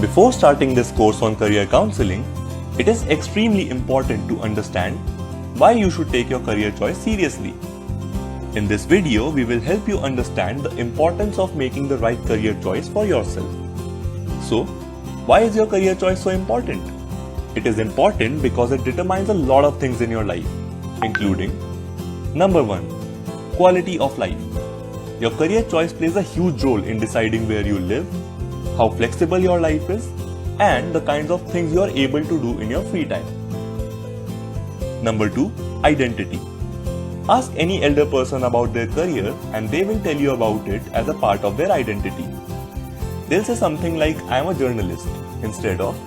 Before starting this course on career counseling, it is extremely important to understand why you should take your career choice seriously. In this video, we will help you understand the importance of making the right career choice for yourself. So, why is your career choice so important? It is important because it determines a lot of things in your life, including number 1, quality of life. Your career choice plays a huge role in deciding where you live, how flexible your life is, and the kinds of things you are able to do in your free time. Number 2, identity. Ask any elder person about their career and they will tell you about it as a part of their identity. They'll say something like, I am a journalist, instead of,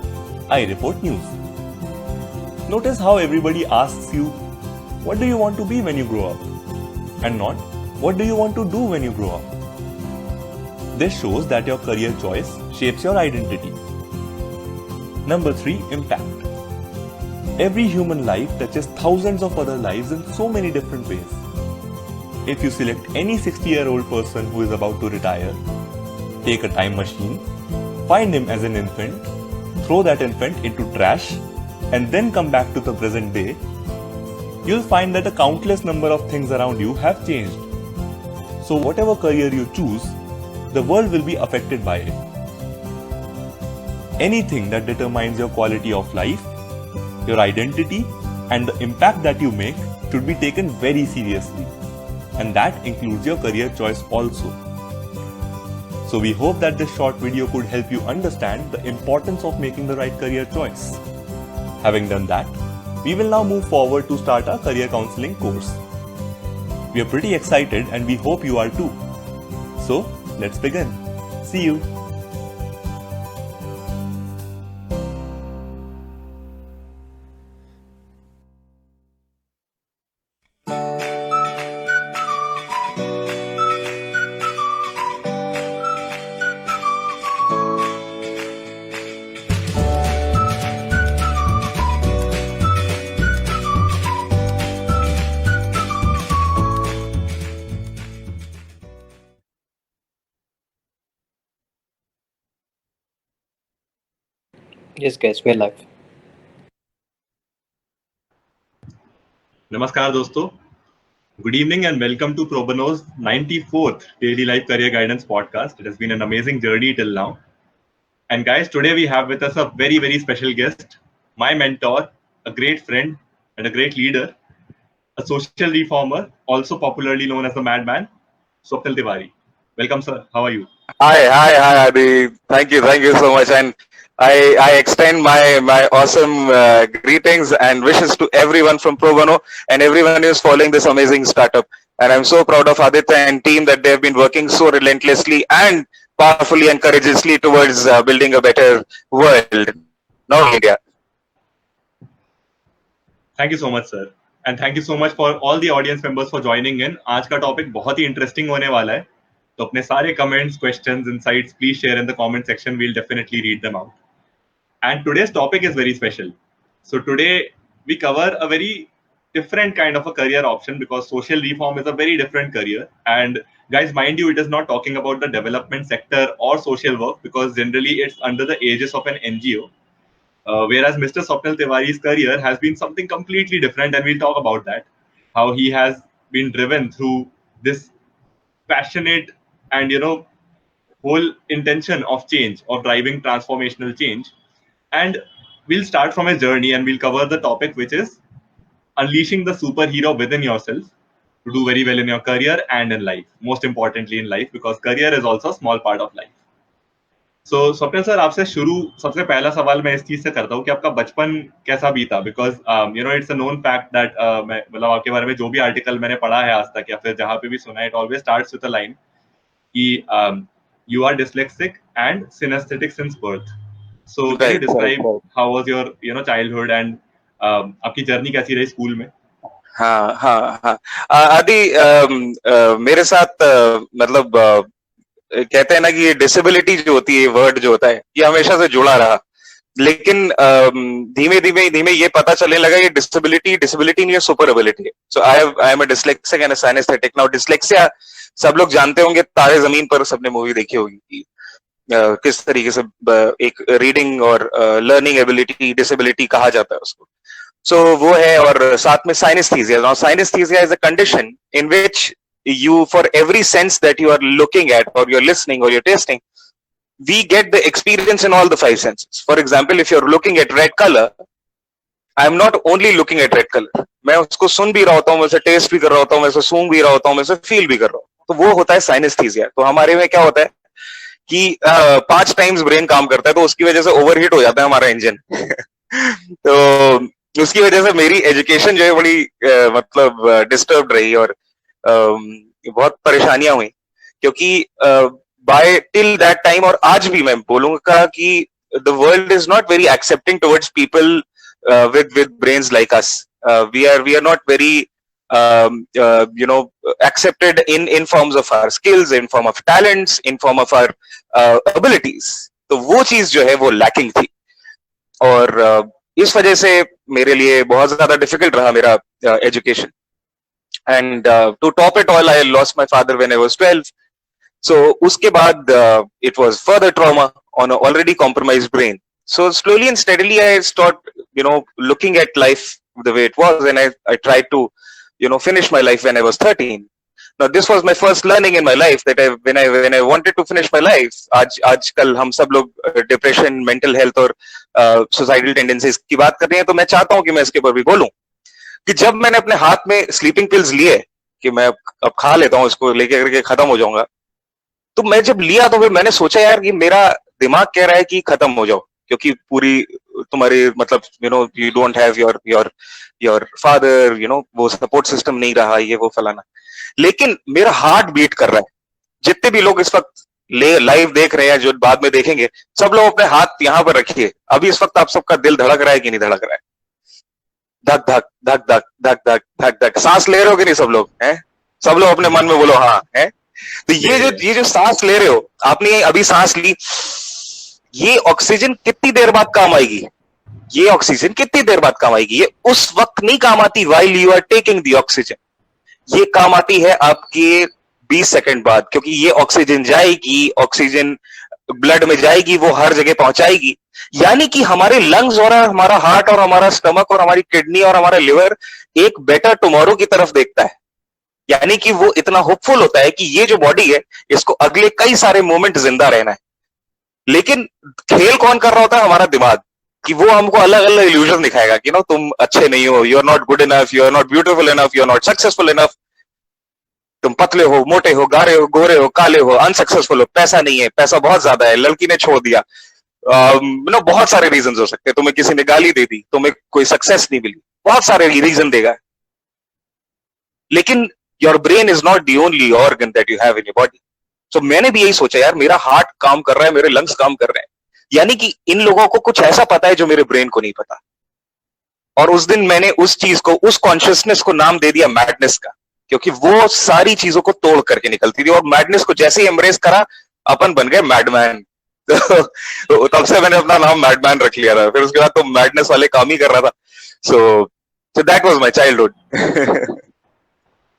I report news. Notice how everybody asks you, what do you want to be when you grow up? And not, what do you want to do when you grow up? This shows that your career choice shapes your identity. Number 3, impact. Every human life touches thousands of other lives in so many different ways. If you select any 60-year-old person who is about to retire, take a time machine, find him as an infant, throw that infant into trash, and then come back to the present day, you'll find that a countless number of things around you have changed. So whatever career you choose, the world will be affected by it. Anything that determines your quality of life, your identity, and the impact that you make should be taken very seriously. And that includes your career choice also. So we hope that this short video could help you understand the importance of making the right career choice. Having done that, we will now move forward to start our career counseling course. We are pretty excited and we hope you are too. So, let's begin. See you. Yes, guys, we're live. Namaskar dosto. Good evening and welcome to Pro Bono's 94th Daily Life Career Guidance podcast. It has been an amazing journey till now. And guys, today we have with us a very, very special guest, my mentor, a great friend and a great leader, a social reformer, also popularly known as the Madman, Swapnil Tiwari. Welcome, sir. How are you? Hi, Adi. Thank you so much. And I extend my awesome greetings and wishes to everyone from Pro Bono and everyone who is following this amazing startup. And I'm so proud of Aditya and team that they've been working so relentlessly and powerfully and courageously towards building a better world, not India. Thank you so much, sir. And thank you so much for all the audience members for joining in. आज का topic बहुत ही interesting होने वाला है. तो अपने सारे comments, questions, insights please share in the comment section. We'll definitely read them out. And today's topic is very special. So today we cover a very different kind of a career option because social reform is a very different career. And guys, mind you, it is not talking about the development sector or social work because generally it's under the aegis of an NGO. Whereas Mr. Swapnil Tiwari's career has been something completely different, and we'll talk about that. How he has been driven through this passionate and whole intention of change, of driving transformational change. And we'll start from a journey and we'll cover the topic which is unleashing the superhero within yourself to do very well in your career and in life. Most importantly in life, because career is also a small part of life. So Swapnil sir, आपसे शुरू सबसे पहला सवाल मैं इस चीज से करता हूँ कि आपका बचपन कैसा बीता. Because it's a known fact that मतलब आपके बारे में जो भी आर्टिकल मैंने पढ़ा है आज तक या फिर जहां पे भी सुना है, it always starts with a line कि you are dyslexic and synesthetic since birth. So can you describe how was your childhood and आपकी जर्नी कैसी रही स्कूल में? हाँ. आदि मेरे साथ मतलब कहते हैं ना कि ये डिसेबिलिटी जो होती है, वर्ड जो होता है, ये हमेशा से जुड़ा रहा. लेकिन धीमे धीमे ये पता चलने लगा ये डिसेबिलिटी नहीं है, सुपर एबिलिटी है. So I am a dyslexic and a synaesthetic. Now dyslexia सब लोग जानते होंगे, तारे जमीन पर सबने मूवी देखी होगी. किस तरीके से एक रीडिंग और लर्निंग एबिलिटी डिसेबिलिटी कहा जाता है उसको. So वो है, और साथ में synesthesia. Now synesthesia is a condition in which you, for every sense that you are looking at or you're listening or you're tasting, we get the experience in all the five senses. For example, if you're looking at red color, I am not only looking at red color. मैं उसको सुन भी रहा होता हूँ, मैं उसे test भी कर रहा होता हूँ, मैं उसे सूंघ भी रहा होता हूँ, मैं उसे फील भी कर रहा हूँ. तो वो होता है synesthesia. तो हमारे में क्या होता है कि 5 टाइम्स ब्रेन काम करता है, तो उसकी वजह से ओवरहीट हो जाता है हमारा इंजन. तो उसकी वजह से मेरी एजुकेशन जो है बड़ी मतलब डिस्टर्ब रही, और बहुत परेशानियां हुई, क्योंकि बाय टिल दैट टाइम, और आज भी मैं बोलूंगा कि the world is not very accepting towards people with brains like us. We are not very accepted in forms of our skills, in form of talents, in form of our abilities. तो वो चीज जो है वो lacking थी, और इस वजह से मेरे लिए बहुत ज्यादा डिफिकल्ट रहा मेरा education. And to top it all, I lost my father when I was 12. So उसके बाद it was further trauma on a already compromised brain. So slowly and steadily I started looking at life the way it was, and I tried to finish my life when I was 13. Now this was my first learning in my life, that when I wanted to finish my life, आजकल हम सब लोग depression, mental health और suicidal tendencies की बात कर रहे हैं, तो मैं चाहता हूं कि मैं इसके ऊपर भी बोलूं कि जब मैंने अपने हाथ में स्लीपिंग पिल्स लिए कि मैं अब खा लेता हूं, इसको लेके करके खत्म हो जाऊंगा, तो मैं जब लिया तो फिर मैंने सोचा यार कि मेरा दिमाग कह रहा है कि खत्म हो जाओ, क्योंकि पूरी तुम्हारी मतलब you don't have your father, वो सपोर्ट सिस्टम नहीं रहा, ये वो फलाना. लेकिन मेरा हार्ट बीट कर रहा है. जितने भी लोग इस वक्त लाइव देख रहे हैं, जो बाद में देखेंगे, सब लोग अपने हाथ यहाँ पर रखिए. अभी इस वक्त आप सबका दिल धड़क रहा है कि नहीं धड़क रहा है? धक धक धक धक धक धक धक धक. सांस ले रहे हो कि नहीं सब लोग? हैं सब लोग अपने मन में बोलो हाँ है. तो ये जो सांस ले रहे हो, आपने अभी सांस ली, ये ऑक्सीजन कितनी देर बाद काम आएगी? ये ऑक्सीजन कितनी देर बाद काम आएगी? ये उस वक्त नहीं काम आती while you are taking the oxygen. ये काम आती है आपके 20 सेकंड बाद, क्योंकि ये ऑक्सीजन जाएगी, ऑक्सीजन ब्लड में जाएगी, वो हर जगह पहुंचाएगी. यानी कि हमारे लंग्स और हमारा हार्ट और हमारा स्टमक और हमारी किडनी और हमारा लिवर एक बेटर टुमारो की तरफ देखता है. यानी कि वो इतना होपफुल होता है कि ये जो बॉडी है, इसको अगले कई सारे मोमेंट जिंदा रहना है. लेकिन खेल कौन कर रहा होता है? हमारा दिमाग, कि वो हमको अलग अलग इल्यूजन दिखाएगा कि तुम अच्छे नहीं हो, you are not good enough, you are not beautiful enough, you are not successful enough, तुम पतले हो, मोटे हो, गारे हो, गोरे हो, काले हो, अनसक्सेसफुल हो, पैसा नहीं है, पैसा बहुत ज्यादा है, लड़की ने छोड़ दिया, बहुत सारे रीजन हो सकते हैं, तुम्हें किसी ने गाली दे दी, तुम्हें कोई सक्सेस नहीं मिली, बहुत सारे रीजन देगा. लेकिन your brain is not the only organ that you have in your body. तो मैंने भी यही सोचा, यार मेरा हार्ट काम कर रहा है, मेरे लंग्स काम कर रहे हैं, यानी कि इन लोगों को कुछ ऐसा पता है जो मेरे ब्रेन को नहीं पता. और उस दिन मैंने उस चीज को, उस कॉन्शियसनेस को नाम दे दिया मैडनेस का, क्योंकि वो सारी चीजों को तोड़ करके निकलती थी. और मैडनेस को जैसे ही एम्ब्रेस करा, अपन बन गए मैडमैन. तो तब से मैंने अपना नाम मैडमैन रख लिया था. फिर उसके बाद तो मैडनेस वाले काम ही कर रहा था. So that was my childhood.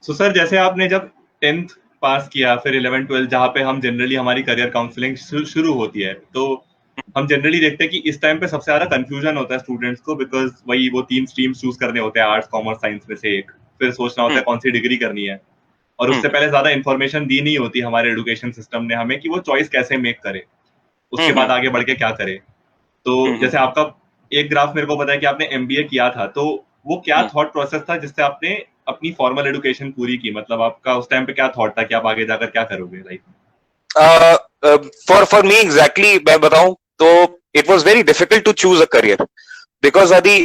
So sir, जैसे आपने जब 10th पास किया, फिर 11th 12th, जहाँ पे हम जनरली हमारी करियर काउंसलिंग शुरू होती है, तो हम जनरली देखते हैं कि इस टाइम पे सबसे ज्यादा कंफ्यूजन होता है स्टूडेंट्स को, बिकॉज वही वो 3 स्ट्रीम्स चूज करने होते हैं, आर्ट्स, कॉमर्स, साइंस में से एक, फिर सोचना होता है कौन सी डिग्री करनी है, और उससे पहले ज्यादा इन्फॉर्मेशन दी नहीं होती हमारे एजुकेशन सिस्टम ने हमें कि वो चॉइस कैसे मेक करे, उसके बाद आगे बढ़ के क्या करे. तो जैसे आपका एक ग्राफ मेरे को पता है कि आपने MBA किया था, तो वो क्या थॉट प्रोसेस था जिससे आपने अपनी फॉर्मल एजुकेशन पूरी की? मतलब आपका उस टाइम पे क्या थॉट था कि आप आगे जाकर क्या करोगे लाइफ में? फॉर मी एग्जैक्टली मैं बताऊं तो it was very difficult to choose a career, because अभी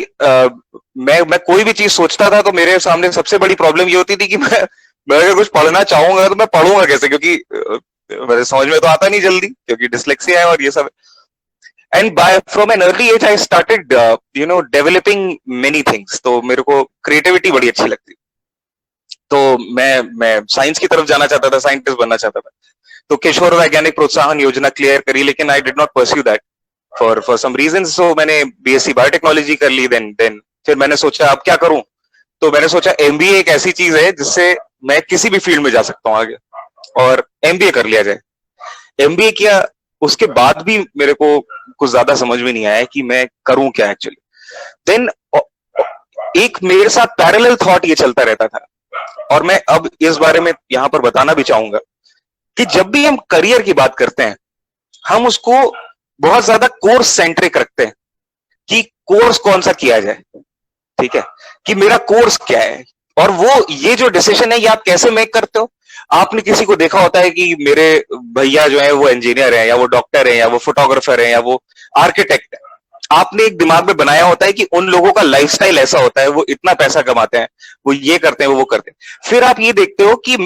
मैं कोई भी चीज सोचता था तो मेरे सामने सबसे बड़ी प्रॉब्लम ये होती थी कि मैं अगर कुछ पढ़ना चाहूंगा तो मैं पढ़ूंगा कैसे, क्योंकि मेरे समझ में तो आता नहीं जल्दी, क्योंकि डिसलेक्सिया है और ये सब. And from an early age I started developing many things. तो मेरे को क्रिएटिविटी बड़ी अच्छी लगती. तो मैं साइंस की तरफ जाना चाहता था, साइंटिस्ट बनना चाहता था. तो किशोर वैज्ञानिक प्रोत्साहन योजना क्लियर करी, लेकिन I did not pursue that for some reasons. So मैंने BSc बायोटेक्नोलॉजी कर ली. देन फिर मैंने सोचा अब क्या करूं, तो मैंने सोचा MBA एक ऐसी चीज है जिससे मैं किसी भी फील्ड में जा सकता हूँ आगे, और MBA कर लिया जाए. MBA किया, उसके बाद भी मेरे को कुछ ज्यादा समझ में नहीं आया कि मैं करूं क्या एक्चुअली। देन एक मेरे साथ पैरेलल थॉट ये चलता रहता था, और मैं अब इस बारे में यहां पर बताना भी चाहूंगा कि जब भी हम करियर की बात करते हैं, हम उसको बहुत ज्यादा कोर्स सेंट्रिक रखते हैं कि कोर्स कौन सा किया जाए, ठीक है, कि मेरा कोर्स क्या है। और वो ये जो डिसीजन है ये आप कैसे मेक करते हो? आपने किसी को देखा होता है कि मेरे भैया जो है वो इंजीनियर है, या वो डॉक्टर है, या वो फोटोग्राफर है, या वो आर्किटेक्ट है। आपने एक दिमाग में बनाया होता है कि उन लोगों का लाइफस्टाइल ऐसा होता है, वो इतना पैसा कमाते हैं, वो ये करते हैं, वो करते हैं। फिर आप ये देखते हो कि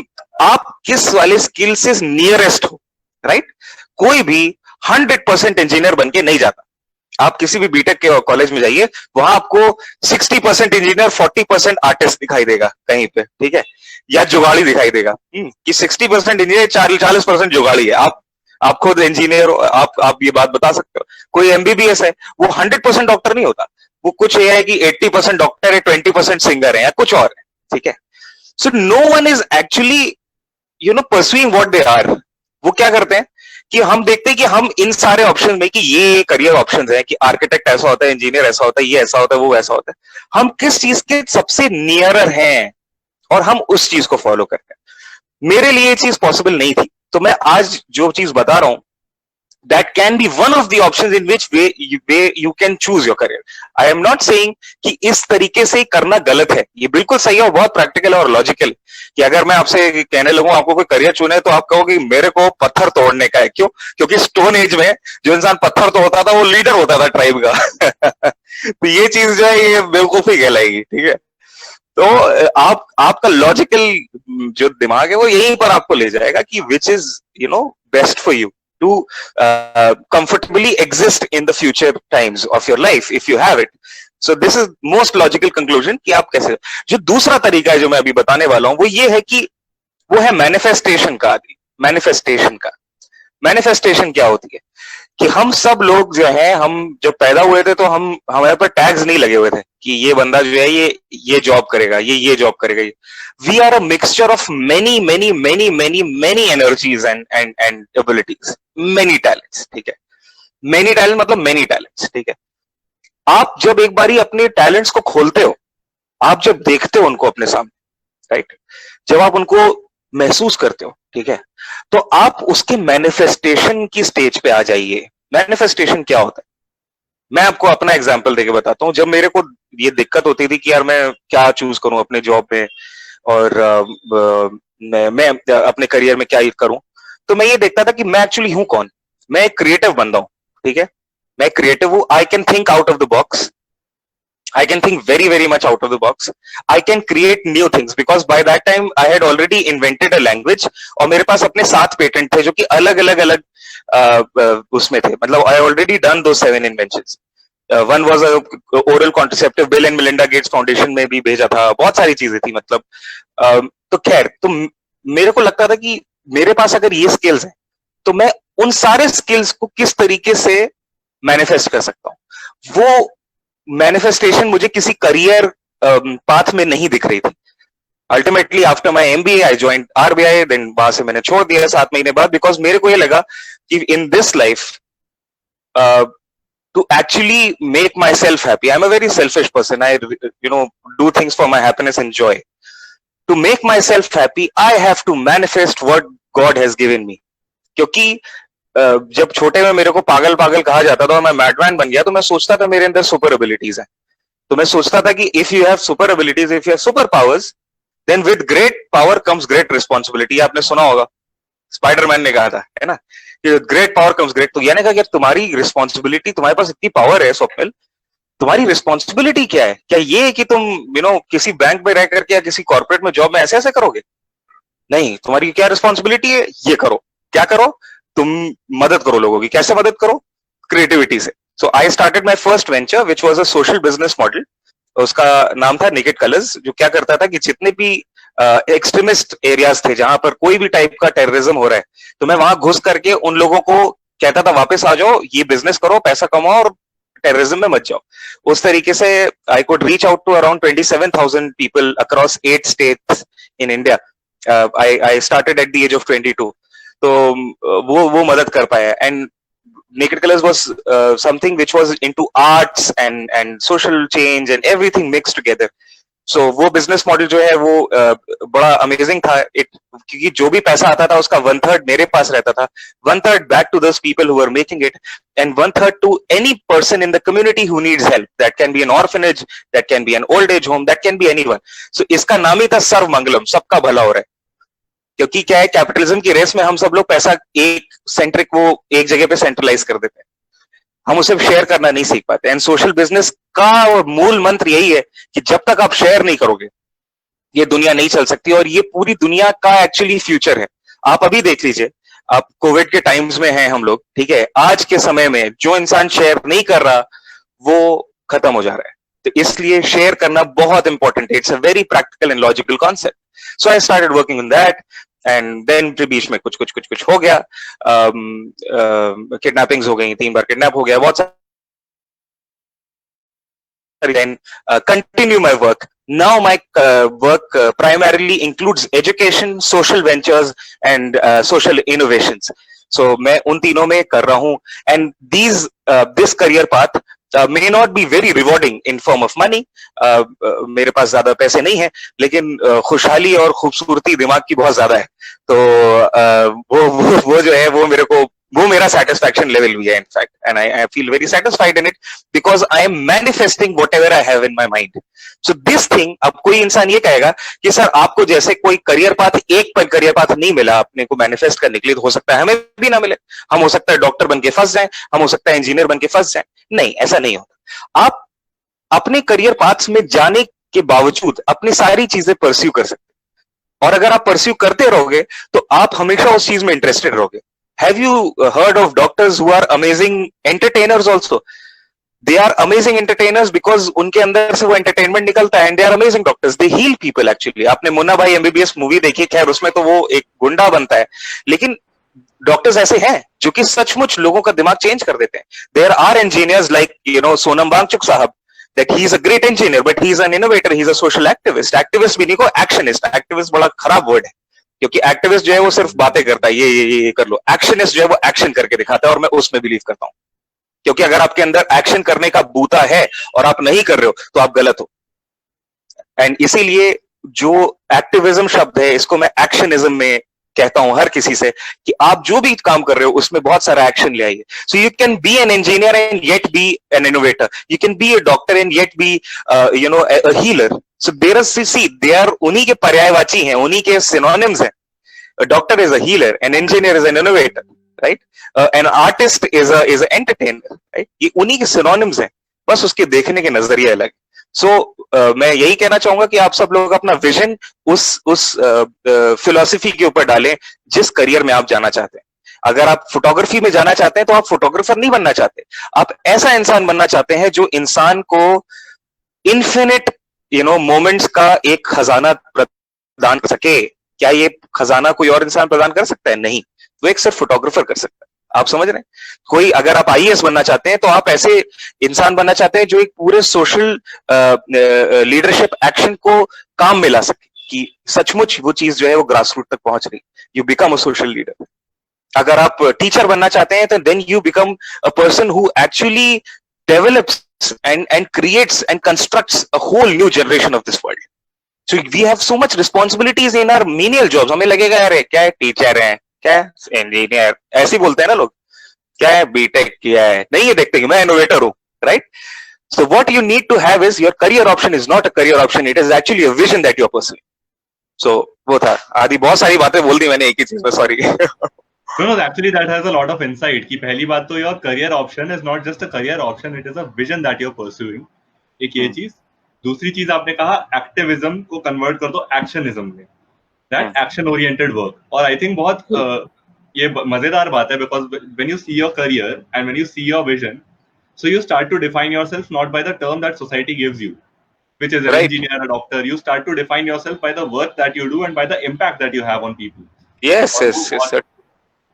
आप किस वाले स्किल से नियरेस्ट हो, राइट? कोई भी 100% इंजीनियर बन के नहीं जाता। आप किसी भी बीटेक के कॉलेज में जाइए, वहां आपको 60% इंजीनियर 40% आर्टिस्ट दिखाई देगा कहीं पे, ठीक है, या जुगाड़ी दिखाई देगा कि 60% इंजीनियर 40% जुगाड़ी है। आप खुद इंजीनियर, आप ये बात बता सकते हो। कोई एमबीबीएस है, वो 100% डॉक्टर नहीं होता, वो कुछ ये है कि 80% डॉक्टर है, 20% सिंगर है, या कुछ और है, ठीक है। So no one is actually pursuing what they are. वो क्या करते हैं कि हम देखते हैं कि हम इन सारे ऑप्शन में कि ये करियर ऑप्शंस हैं, कि आर्किटेक्ट ऐसा होता है, इंजीनियर ऐसा होता है, ये ऐसा होता है, वो ऐसा होता है, हम किस चीज के सबसे नियरर हैं और हम उस चीज को फॉलो करते हैं। मेरे लिए ये चीज पॉसिबल नहीं थी, तो मैं आज जो चीज बता रहा हूं, that can be one of the options in which way you can choose your career. I am not saying कि इस तरीके से करना गलत है, ये बिल्कुल सही है और बहुत प्रैक्टिकल और लॉजिकल। कि अगर मैं आपसे कहने लगूं आपको कोई करियर चुने, तो आप कहोगे मेरे को पत्थर तोड़ने का है। क्यों? क्योंकि स्टोन एज में जो इंसान पत्थर तोड़ता था वो लीडर होता था ट्राइब का। तो ये चीज जो है ये बेवकूफी कहलाएगी, ठीक है। तो आपका लॉजिकल जो दिमाग है वो यहीं पर आपको ले जाएगा कि which is best for you to comfortably exist in the future times of your life if you have it. So this is most logical conclusion कि आप कैसे। जो दूसरा तरीका है जो मैं अभी बताने वाला हूं वो ये है कि वो है मैनिफेस्टेशन का। मैनिफेस्टेशन क्या होती है कि हम सब लोग जो है, हम जब पैदा हुए थे तो हमारे पर टैग्स नहीं लगे हुए थे कि ये बंदा जो है ये जॉब करेगा, ये जॉब करेगा। We are a mixture of many many many many many energies and abilities, many talents, ठीक है। मेनी टैलेंट मतलब मेनी टैलेंट्स, ठीक है। आप जब एक बारी अपने टैलेंट्स को खोलते हो, आप जब देखते हो उनको अपने सामने, राइट, जब आप उनको महसूस करते हो, ठीक है, तो आप उसके मैनिफेस्टेशन की स्टेज पे आ जाइए। मैनिफेस्टेशन क्या होता है? मैं आपको अपना एग्जांपल देके बताता हूं। जब मेरे को ये दिक्कत होती थी कि यार मैं क्या चूज करूं अपने जॉब में और मैं अपने करियर में क्या करूं, तो मैं ये देखता था कि मैं एक्चुअली हूं कौन। मैं एक क्रिएटिव बंदा हूं, ठीक है, मैं क्रिएटिव हूं। I can think out of the box, I can think very, very much out of the box. I can create new things because by that time I had already invented a language और मेरे पास अपने 7 patent थे जो कि अलग उसमें थे। मतलब I already done those 7 inventions. One was a oral contraceptive, Bill and Melinda Gates Foundation में भी भेजा था। बहुत सारी चीजें थी मतलब। तो खैर, तो मेरे को लगता था कि मेरे पास अगर ये स्किल्स हैं तो मैं उन सारे स्किल्स को किस तरीके से मैनिफेस्ट कर सकता हूँ। वो मैनिफेस्टेशन मुझे किसी करियर पाथ में नहीं दिख रही थी। Ultimately after my MBA I joined RBI, then वहां से मैंने छोड़ दिया 7 महीने बाद, बिकॉज मेरे को ये लगा कि in this life to actually make myself happy, I am a very selfish person, I do things for my happiness and joy. To make myself happy I have to manifest what God has given me. क्योंकि जब छोटे में मेरे को पागल पागल कहा जाता था और मैं मैडमैन बन गया, तो मैं सोचता था मेरे अंदर सुपर एबिलिटीज है। तो मैं सोचता था कि if you have super abilities, if you have super powers, then with great power comes great responsibility. आपने सुना होगा, स्पाइडरमैन ने कहा था, है ना, कि ग्रेट पावर कम्स ग्रेट। तो यानी कहा कि तुम्हारी रिस्पॉन्सिबिलिटी, तुम्हारे पास इतनी पावर है स्वप्निल, तुम्हारी रिस्पॉन्सिबिलिटी क्या है? क्या ये है कि तुम किसी बैंक में रह करके या किसी कॉर्पोरेट में जॉब में ऐसे ऐसे करोगे? नहीं, तुम्हारी क्या रिस्पॉन्सिबिलिटी है? ये करो। क्या करो? तुम मदद करो लोगों की। कैसे मदद करो? क्रिएटिविटी से। So I started my first venture which was a social business model. उसका नाम था नेकेड कलर्स, जो क्या करता था कि जितने भी एक्सट्रीमिस्ट एरियाज थे जहां पर कोई भी टाइप का टेररिज्म हो रहा है, तो मैं वहां घुस करके उन लोगों को कहता था वापस आ जाओ, ये बिजनेस करो, पैसा कमाओ और टेररिज्म में मत जाओ। उस तरीके से I could reach out to around 27,000 people across 8 states in India. I started at the age of 22। तो वो मदद कर पाया। And Naked Colors was something which was into arts and social change and everything mixed together. So वो business model जो है वो बड़ा अमेजिंग था. क्योंकि जो भी पैसा आता था उसका 1/3 मेरे पास रहता था, 1/3 back to those people who were making it, and 1/3 to any person in the community who needs help. That can be an orphanage, that can be an old age home, that can be anyone. So इसका नाम ही था सर्व मंगलम, सबका भला हो रहा है. क्योंकि क्या है, कैपिटलिज्म की रेस में हम सब लोग पैसा एक सेंट्रिक, वो एक जगह पे सेंट्रलाइज कर देते हैं, हम उसे शेयर करना नहीं सीख पाते. एंड सोशल बिजनेस का मूल मंत्र यही है कि जब तक आप शेयर नहीं करोगे ये दुनिया नहीं चल सकती. और ये पूरी दुनिया का एक्चुअली फ्यूचर है. आप अभी देख लीजिए, आप कोविड के टाइम्स में हैं हम लोग, ठीक है, आज के समय में जो इंसान शेयर नहीं कर रहा वो खत्म हो जा रहा है. तो इसलिए शेयर करना बहुत इंपॉर्टेंट है. It's a very practical and logical concept. So I started working on that, and then बीच में कुछ हो गया. किडनैपिंग्स हो गई, 3 बार किडनैप हो गया. बहुत then continue my work. Now my work primarily includes education, social ventures, and social innovations. So मैं उन तीनों में कर रहा हूँ. And this career path may not be very rewarding in form of money. मेरे पास ज्यादा पैसे नहीं है, लेकिन खुशहाली और खूबसूरती दिमाग की बहुत ज्यादा है. तो वो जो है वो मेरा satisfaction level भी है in fact, and I feel very satisfied in it because I am manifesting whatever I have in my mind. So this thing, अब कोई इंसान ये कहेगा कि सर आपको जैसे कोई करियर पाथ, एक पर करियर पाथ नहीं मिला अपने को मैनिफेस्ट करने के लिए, तो हो सकता है हमें भी ना मिले. हम हो सकता है डॉक्टर बन के फंस जाएं, हम हो सकता है इंजीनियर बन के फंस जाएं. नहीं, ऐसा नहीं होता. आप अपने करियर पाथ्स में जाने के बावजूद अपनी सारी चीजें परस्यू कर सकते हैं. और अगर आप परस्यू करते रहोगे तो आप हमेशा उस चीज में इंटरेस्टेड रहोगे. Have you heard of doctors who are amazing entertainers also? They are amazing entertainers because उनके अंदर से वो entertainment निकलता है, and they are amazing doctors. They heal people actually. आपने मुन्ना भाई MBBS मूवी देखी, खैर उसमें तो वो एक गुंडा बनता है, लेकिन डॉक्टर्स ऐसे हैं जो कि सचमुच लोगों का दिमाग चेंज कर देते हैं. There are engineers like Sonam Wangchuck साहब, that he is a great engineer, but he is an innovator, he is a social activist. Activist भी नहीं को actionist. Activist बड़ा खराब वर्ड है, क्योंकि एक्टिविस्ट जो है वो सिर्फ बातें करता है, ये कर लो. एक्शनिस्ट जो है वो एक्शन करके दिखाता है, और मैं उसमें बिलीव करता हूं. क्योंकि अगर आपके अंदर एक्शन करने का बूता है और आप नहीं कर रहे हो तो आप गलत हो. एंड इसीलिए जो एक्टिविज्म शब्द है, इसको मैं एक्शनिज्म में कहता हूं हर किसी से, कि आप जो भी काम कर रहे हो उसमें बहुत सारा एक्शन ले आइए. So you can be an engineer and yet be N innovator. You can be a doctor and yet be a healer. So there is, see, they are उन्हीं के पर्यायवाची हैं, उन्हीं के synonyms हैं. A doctor is a healer, an engineer is an innovator, right? An artist is a entertainer, right? ये उन्हीं के synonyms हैं, बस उसके देखने के नजरिए अलग. So मैं यही कहना चाहूंगा कि आप सब लोग अपना विजन उस फिलोसफी के ऊपर डालें जिस करियर में आप जाना चाहते हैं. अगर आप फोटोग्राफी में जाना चाहते हैं तो आप फोटोग्राफर नहीं बनना चाहते, आप ऐसा इंसान बनना चाहते हैं जो इंसान को इन्फिनिट मोमेंट्स का एक खजाना प्रदान कर सके. क्या ये खजाना कोई और इंसान प्रदान कर सकता है? नहीं, वो एक सिर्फ फोटोग्राफर कर सकता है. आप समझ रहे हैं? कोई, अगर आप आईएएस बनना चाहते हैं तो आप ऐसे इंसान बनना चाहते हैं जो एक पूरे सोशल लीडरशिप एक्शन को काम में ला सके, कि सचमुच वो चीज जो है वो ग्रास रूट तक पहुंच रही. You become a social leader. अगर आप टीचर बनना चाहते हैं तो then you become a person who actually develops and creates and constructs a whole new generation of this world. So we have so much responsibilities in our menial jobs. हमें लगेगा यार क्या है, टीचर है, क्या है इंजीनियर, ऐसे बोलते हैं ना लोग, क्या है बीटेक किया है, नहीं ये देखते कि मैं इनोवेटर हूं, right? So what you need to have is your career option is not a career option, it is actually a vision that you are pursuing. So वो था. आदि बहुत सारी बातें बोल दी मैंने एक ही चीज में, sorry. No, actually that has a lot of insight. कि पहली बात तो your career option is not just a career option, it is a vision that you're pursuing. एक ये चीज. दूसरी चीज आपने कहा एक्टिविज्म को कन्वर्ट कर दो एक्शनिज्म में. That action oriented work. और I think बहुत ये मजेदार बात है, because when you see your career and when you see your vision, so you start to define yourself not by the term that society gives you, which is an engineer, a doctor. You start to define yourself by the work that you do and by the impact that you have on people. Yes, sir.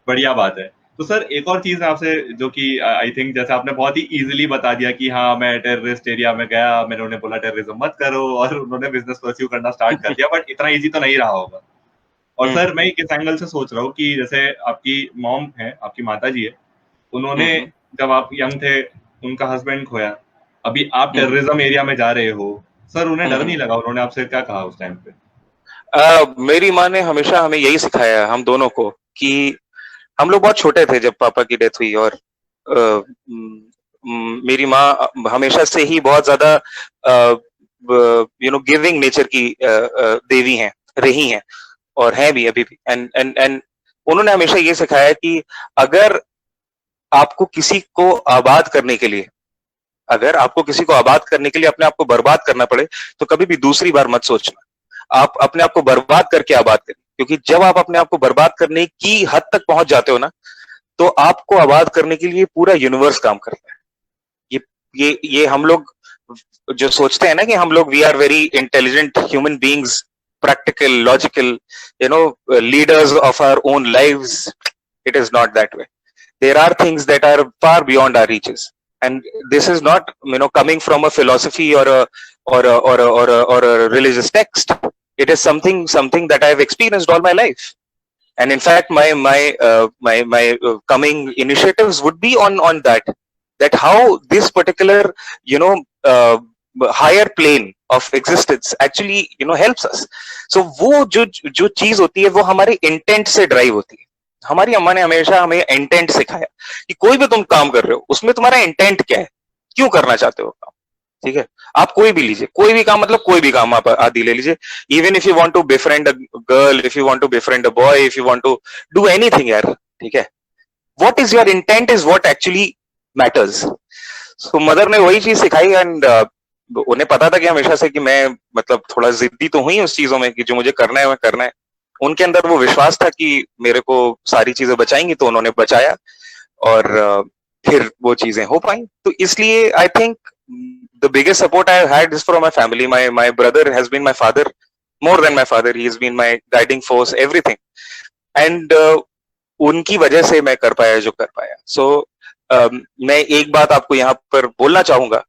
बढ़िया बात है. तो sir एक और चीज आपसे, जो कि आई थिंक जैसे आपने बहुत ही इजीली बता दिया कि हाँ मैं टेररिस्ट एरिया में गया, मैंने उन्हें बोला टेररिज्म मत करो, और उन्होंने बिजनेस परस्यू करना स्टार्ट कर दिया, बट इतना इजी तो नहीं रहा होगा. और सर मैं इस एंगल से सोच रहा हूँ कि जैसे आपकी मॉम है, आपकी माता जी है, उन्होंने जब आप यंग थे उनका हस्बैंड खोया, अभी आप टेररिज्म एरिया में जा रहे हो, सर उन्हें डर नहीं लगा? उन्होंने आपसे क्या कहा उस टाइम पे? मेरी माँ ने हमेशा हमें यही सिखाया हम दोनों को कि हम लोग बहुत छोटे थे जब पापा की डेथ हुई, और मेरी माँ हमेशा से ही बहुत ज्यादा गिविंग नेचर की देवी हैं, रही हैं और हैं भी अभी भी। एंड उन्होंने हमेशा ये सिखाया कि अगर आपको किसी को आबाद करने के लिए, अगर आपको किसी को आबाद करने के लिए अपने आप को बर्बाद करना पड़े, तो कभी भी दूसरी बार मत सोचना, आप अपने आप को बर्बाद करके आबाद करें। क्योंकि जब आप अपने आप को बर्बाद करने की हद तक पहुंच जाते हो ना, तो आपको आबाद करने के लिए पूरा यूनिवर्स काम करता है। ये हम लोग जो सोचते हैं ना कि हम लोग we are very intelligent human beings, practical, logical, leaders of our own lives. It is not that way. There are things that are far beyond our reaches, and this is not coming from a philosophy or a religious text. It is something that I have experienced all my life, and in fact, my coming initiatives would be on that how this particular higher plane of existence actually helps us. So वो जो चीज होती है वो हमारे intent से drive होती है। हमारी अम्मा ने हमेशा हमें इंटेंट सिखाया कि कोई भी तुम काम कर रहे हो उसमें तुम्हारा इंटेंट क्या है, क्यों करना चाहते हो काम। ठीक है, आप कोई भी लीजिए, कोई भी काम, मतलब कोई भी काम आप आदि ले लीजिए। Even if you want to befriend a girl, if you want to befriend a boy, if you want to do anything यार, ठीक है, what is your intent is what actually matters. So mother ने वही चीज सिखाई, and उन्हें पता था कि हमेशा से कि मैं मतलब थोड़ा जिद्दी तो हुई उस चीजों में कि जो मुझे करना है मैं करना है। उनके अंदर वो विश्वास था कि मेरे को सारी चीजें बचाएंगी, तो उन्होंने बचाया और फिर वो चीजें हो पाई। तो इसलिए I think the biggest support I had is from my family. My brother has been my father, more than my father, he has been my guiding force, everything. And उनकी वजह से मैं कर पाया जो कर पाया। सो मैं एक बात आपको यहाँ पर बोलना चाहूंगा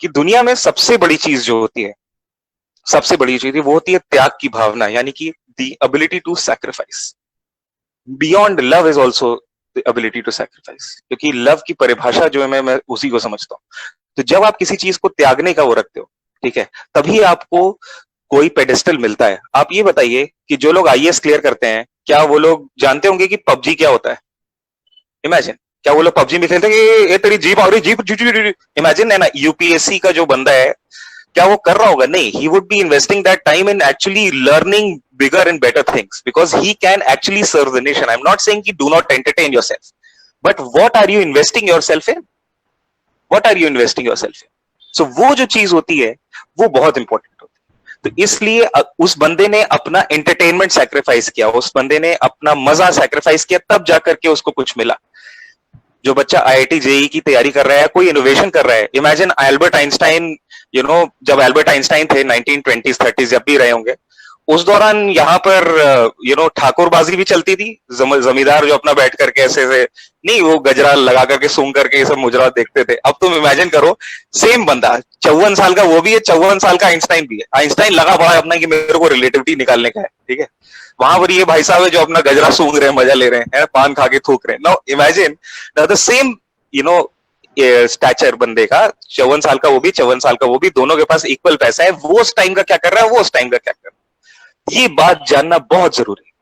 कि दुनिया में सबसे बड़ी चीज जो होती है, सबसे बड़ी चीज वो होती है त्याग की भावना, यानी कि the ability to sacrifice. Beyond love is also the ability to sacrifice, क्योंकि लव की परिभाषा जो है मैं उसी को समझता हूँ। तो जब आप किसी चीज को त्यागने का वो रखते हो, ठीक है, तभी आपको कोई पेडेस्टल मिलता है। आप ये बताइए कि जो लोग आईएएस क्लियर करते हैं, क्या वो लोग जानते होंगे कि पबजी क्या होता है? इमेजिन, क्या वो लोग पबजी में खेलते हैं ये तेरी जीप आ रही, जीप, इमेजिन है ना। यूपीएससी का जो बंदा है, क्या वो कर रहा होगा? नहीं, he would be investing that time in actually learning bigger and better things, because he can actually serve the nation. I'm not saying कि do not entertain yourself, but what are you investing yourself in? What are you investing yourself in? So वो जो चीज होती है वो बहुत important होती है। तो इसलिए उस बंदे ने अपना एंटरटेनमेंट सैक्रिफाइस किया, उस बंदे ने अपना मजा सैक्रिफाइस किया, तब जाकर के उसको कुछ मिला। जो बच्चा आईआईटी जेईई की तैयारी कर रहा है, कोई इनोवेशन कर रहा है, इमेजिन एल्बर्ट आइंस्टाइन, जब एल्बर्ट आइंस्टाइन थे 1920s 30s, जब भी रहे होंगे, उस दौरान यहाँ पर ठाकुरबाजी भी चलती थी। जमींदार जो अपना बैठ करके ऐसे नहीं, वो गजरा लगा करके सूंघ करके ये सब मुजरा देखते थे। अब तुम इमेजिन करो, सेम बंदा 54 साल का वो भी है, 54 साल का आइंस्टाइन भी है। आइंस्टाइन लगा पड़ा अपना कि मेरे को रिलेटिविटी निकालने का है, ठीक है। वहां पर ये भाई साहब है जो अपना गजरा सूंघ रहे हैं, मजा ले रहे हैं, पान खा के थूक रहे हैं। Now imagine the same stature बंदे का, 54 साल का वो भी, 54 साल का वो भी, दोनों के पास इक्वल पैसा है। वो उस टाइम का क्या कर रहा है, वो उस टाइम का क्या कर रहा है। ये बात जानना बहुत जरूरी है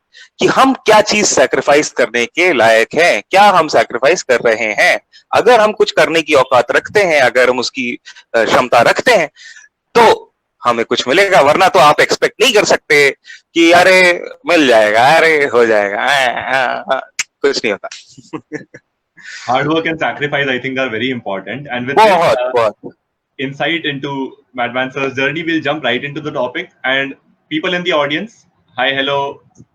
कि हम क्या चीज सैक्रिफाइस करने के लायक हैं, क्या हम सैक्रिफाइस कर रहे हैं। अगर हम कुछ करने की औकात रखते हैं, अगर हम उसकी क्षमता रखते हैं, तो हमें कुछ मिलेगा। वरना तो आप एक्सपेक्ट नहीं कर सकते कि अरे मिल जाएगा, अरे हो जाएगा, कुछ नहीं होता। Hard work and sacrifice, I think, are very important. And with this insight into Madman Sir's journey, we'll jump right into the topic. And people in the audience, hi, hello,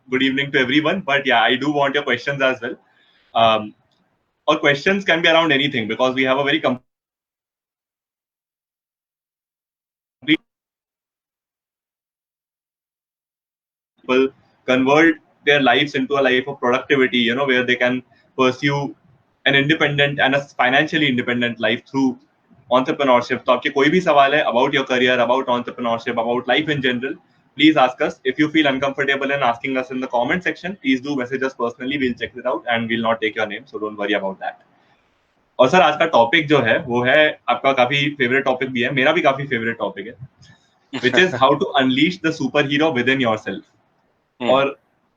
good evening to everyone. But yeah, I do want your questions as well. Or questions can be around anything, because we have a very complete people convert their lives into a life of productivity, where they can pursue an independent and a financially independent life through entrepreneurship. तो आपके कोई भी सवाल है about your career, about entrepreneurship, about life in general, please ask us. If you feel uncomfortable in asking us in the comment section, please do message us personally. We'll check it out and we'll not take your name, so don't worry about that. और sir आज का topic जो है वो है, आपका काफी favourite topic भी है, मेरा भी काफी फेवरेट टॉपिक है, which is how to unleash the super hero within yourself. और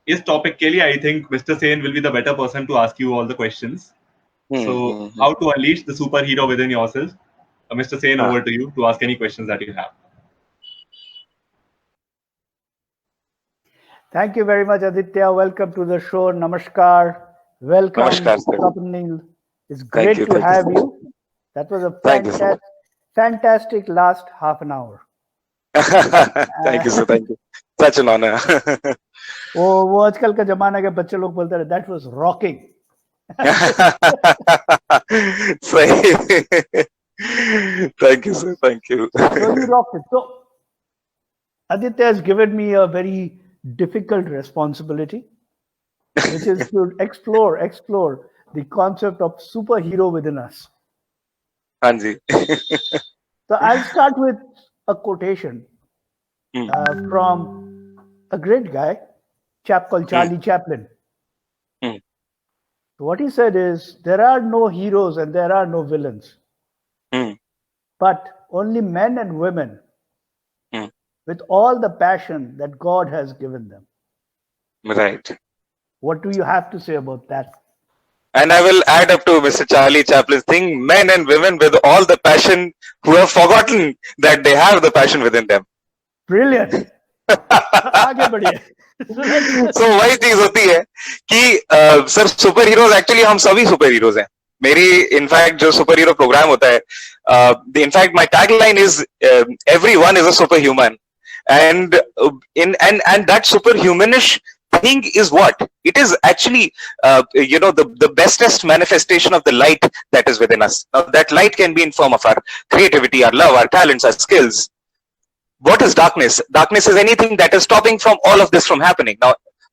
इस टॉपिक के लिए I think mister Sen will be the better person to ask you all the questions. So how to unleash the super hero within yourself, mister Sen, over to you to ask any questions that you have. Thank you very much, Aditya. Welcome to the show. Namaskar. Welcome, Namaskar, sir. Swapnil. It's great to have you. That was a fantastic last half an hour. Thank you, sir. Thank you. Such an honor. वो आजकल का जमाना के बच्चे लोग बोलते हैं that was rocking. सही. Thank you, sir. Thank you. So you rocked it. So Aditya has given me a very difficult responsibility, which is to explore the concept of superhero within us. Hanji. So I'll start with a quotation from a great guy, chap called Charlie Chaplin. So what he said is, there are no heroes and there are no villains, but only men and women with all the passion that God has given them. Right. What do you have to say about that? And I will add up to Mr. Charlie Chaplin's thing, men and women with all the passion who have forgotten that they have the passion within them. Brilliant. आगे बढ़िए. So वही चीज होती है कि sir super heroes actually हम सभी super heroes हैं. मेरी इनफैक्ट जो सुपर हीरो प्रोग्राम होता है, in fact my tagline is everyone is a super human. And that superhumanish thing is what it is actually, the bestest manifestation of the light that is within us. Now that light can be in form of our creativity, our love, our talents, our skills. What is darkness? Darkness is anything that is stopping from all of this from happening. Now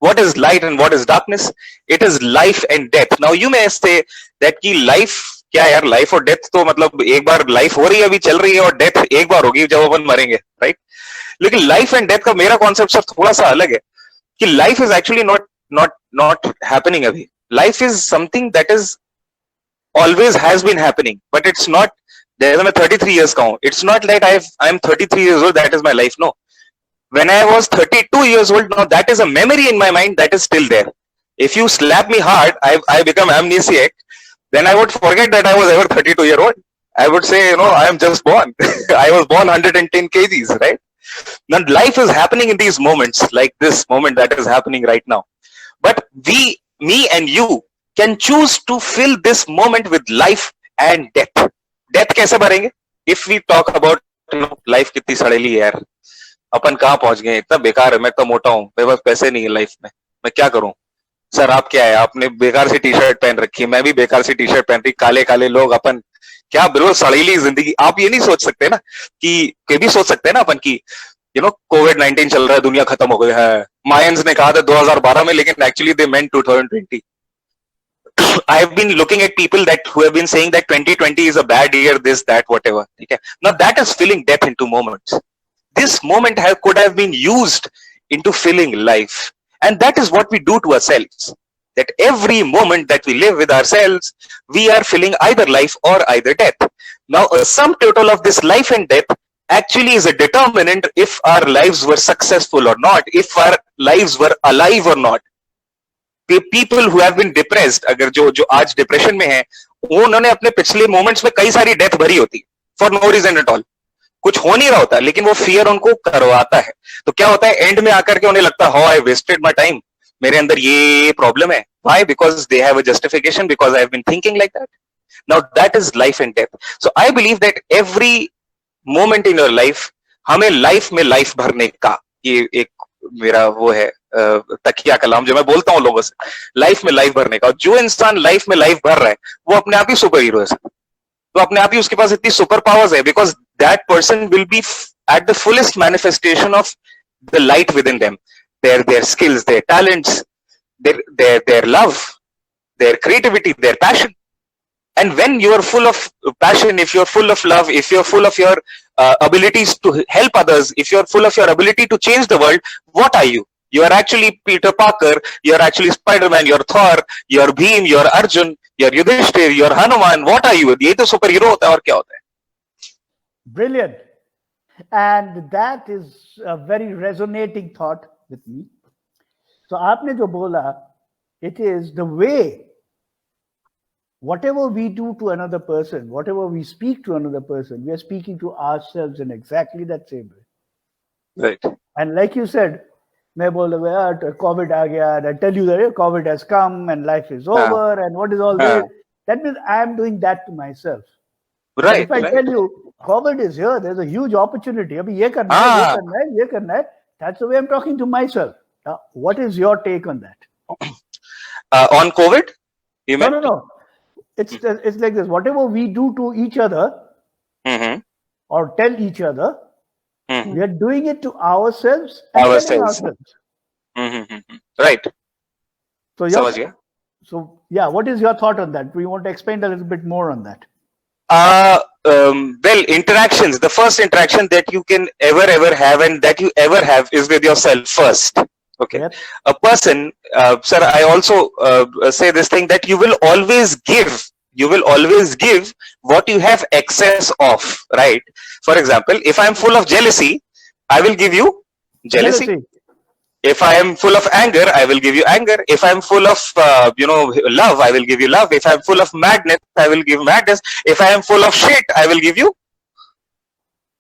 what is light and what is darkness? It is life and death. Now you may say that ki life क्या यार, life और death तो मतलब एक बार life हो रही है, अभी चल रही है, और डेथ एक बार होगी जब अपन मरेंगे, राइट? लेकिन लाइफ एंड डेथ का मेरा कॉन्सेप्ट सर थोड़ा सा अलग है कि life is actually not happening अभी. Life is something that is always has been happening, but it's not. जैसे मैं 33 इयर्स का हूं, it's not like I am 33 years old, that is my life. No, when I was 32 years old, now that is a memory in my mind that is still there. If you slap me hard, I become amnesiac, then I would forget that I was ever 32-year-old. I would say, I am just born. I was born 110 kgs, right? Now life is happening in these moments, like this moment that is happening right now. But me and you can choose to fill this moment with life and death. Death कैसे भरेंगे? If we talk about, life कितनी सड़ेली है यार, अपन कहाँ पहुंच गए, इतना बेकार है, मैं तो मोटा हूँ, मेरे पास पैसे नहीं है लाइफ में, मैं क्या करूं? सर आप क्या है, आपने बेकार सी टी शर्ट पहन रखी है, मैं भी बेकार सी टी शर्ट पहन रही, काले काले लोग, अपन क्या ब्रो, सड़ीली जिंदगी. आप ये नहीं सोच सकते ना कि भी सोच सकते हैं ना अपन की कोविड-19 चल रहा है, दुनिया खत्म हो गई है. मायंस ने कहा था 2012 में, लेकिन actually they meant 2020. I have been looking at people who have been saying that 2020 is a bad year, this, that, whatever. Okay? Now that is filling death into moments. This moment could have been used into filling life. And that is what we do to ourselves. That every moment that we live with ourselves, we are filling either life or either death. Now, a sum total of this life and death actually is a determinant if our lives were successful or not, if our lives were alive or not. People who have been depressed, अगर जो आज depression में है, उन्होंने अपने पिछले moments में कई सारी डेथ भरी होती for no reason at all. कुछ हो नहीं रहा होता, लेकिन वो फियर उनको करवाता है. तो क्या होता है, एंड में आकर के उन्हें लगता है, how I wasted my time, मेरे अंदर ये प्रॉब्लम है. Why? Because they have a justification, because I have been thinking like that. Now that is life and death. So I believe that every moment in your life, हमें life में life भरने का, ये एक मेरा वो है तकिया कलाम जो मैं बोलता हूँ लोगों से, लाइफ में लाइफ भरने का. जो इंसान लाइफ में लाइफ भर रहा है वो अपने आप ही सुपर हीरो है. तो अपने आप ही उसके पास इतनी सुपर पावर्स है, because that person will be at the fullest manifestation of the light with in them, their skills, their talents, their love, their creativity, their passion. And when you are full of passion, if you're full of love, if you're full of your abilities to help others, if you're full of your ability to change the world, what are you? You are actually Peter Parker, you're actually Spider-Man, you're Thor, you're Bheem, you're Arjun, you're Yudhishthir, you're Hanuman, what are you? ये तो super hero होता है और क्या होता है? Brilliant. And that is a very resonating thought with me. So आपने जो बोला, it is the way whatever we do to another person, whatever we speak to another person, we are speaking to ourselves in exactly that same way. Right. And like you said, मैं बोल रहा COVID आ गया, and I tell you that COVID has come and life is over, and what is all this? That means I am doing that to myself. Right. If I tell you COVID is here, there's a huge opportunity. अभी ये करना है, ये करना है, ये करना है. That's the way I'm talking to myself. Now, what is your take on that? On COVID? You meant? No. It's like this. Whatever we do to each other or tell each other, we are doing it to ourselves and telling ourselves. Right. So yeah, what is your thought on that? We want to expand a little bit more on that. Well, interactions. The first interaction that you can ever have and that you ever have is with yourself first. Okay. Yep. A person, sir, I also say this thing that you will always give. You will always give what you have excess of, right? For example, if I am full of jealousy, I will give you jealousy. If I am full of anger, I will give you anger. If I am full of, love, I will give you love. If I am full of madness, I will give madness. If I am full of shit, I will give you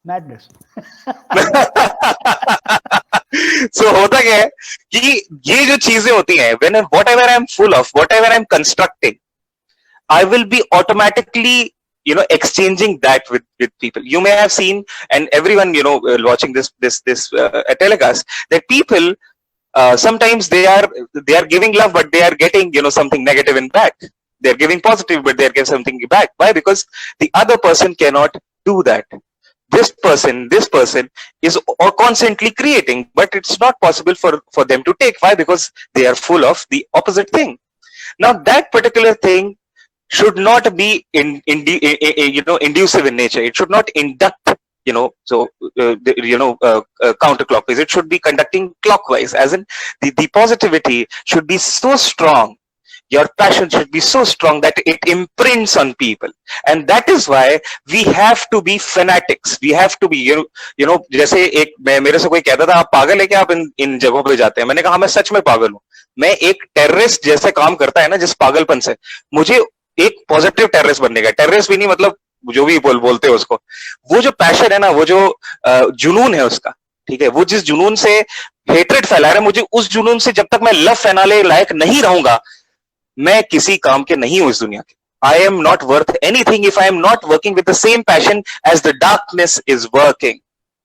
madness. So होता क्या है कि ये जो चीजें होती हैं, when whatever I am full of, whatever I am constructing, I will be automatically, exchanging that with people. You may have seen, and everyone, watching this telecast, that people sometimes they are giving love, but they are getting, something negative in back. They are giving positive, but they are getting something back. Why? Because the other person cannot do that. This person is constantly creating, but it's not possible for them to take. Why? Because they are full of the opposite thing. Now that particular thing should not be inducive in nature. It should not induct, counterclockwise. It should be conducting clockwise, as in the positivity should be so strong. Your passion should be so strong that it imprints on people. And that is why we have to be fanatics. We have to be, जैसे मेरे से कोई कहता था, आप पागल है क्या, आप इन जगहों पे जाते हैं? मैंने कहा मैं सच में पागल हूँ. मैं एक टेररिस्ट जैसे काम करता है ना, जिस पागलपन से, मुझे एक पॉजिटिव टेररिस्ट बनने का. टेररिस्ट भी नहीं, मतलब जो भी बोलते हैं उसको, वो जो पैशन है ना, वो जो जुनून है उसका, ठीक है, वो जिस जुनून से हेट्रेड फैला रहा है, मुझे उस जुनून से जब तक मैं लव फैलाने लायक नहीं रहूंगा, मैं किसी काम के नहीं हूं इस दुनिया के. I am not worth anything if I am not working with the same passion as the darkness is working.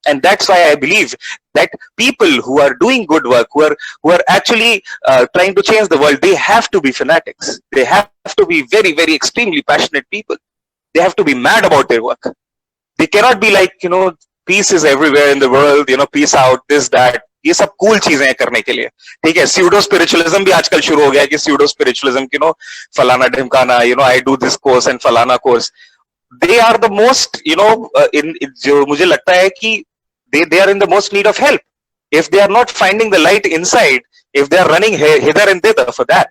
And that's why I believe that people who are doing good work, who are actually trying to change the world, they have to be fanatics. They have to be very, very extremely passionate people. They have to be mad about their work. They cannot be like, peace is everywhere in the world, peace out, this, that. ये सब cool चीजें हैं करने के लिए, ठीक है. Pseudo spiritualism भी आजकल शुरू हो गया है कि स्यूडो स्पिरिचुअलिज्म, फलाना ढिमकाना, I do this course and फलाना course. They are the most, जो मुझे लगता है कि they are in the most need of help. If they are not finding the light inside, if they are running hither and thither for that,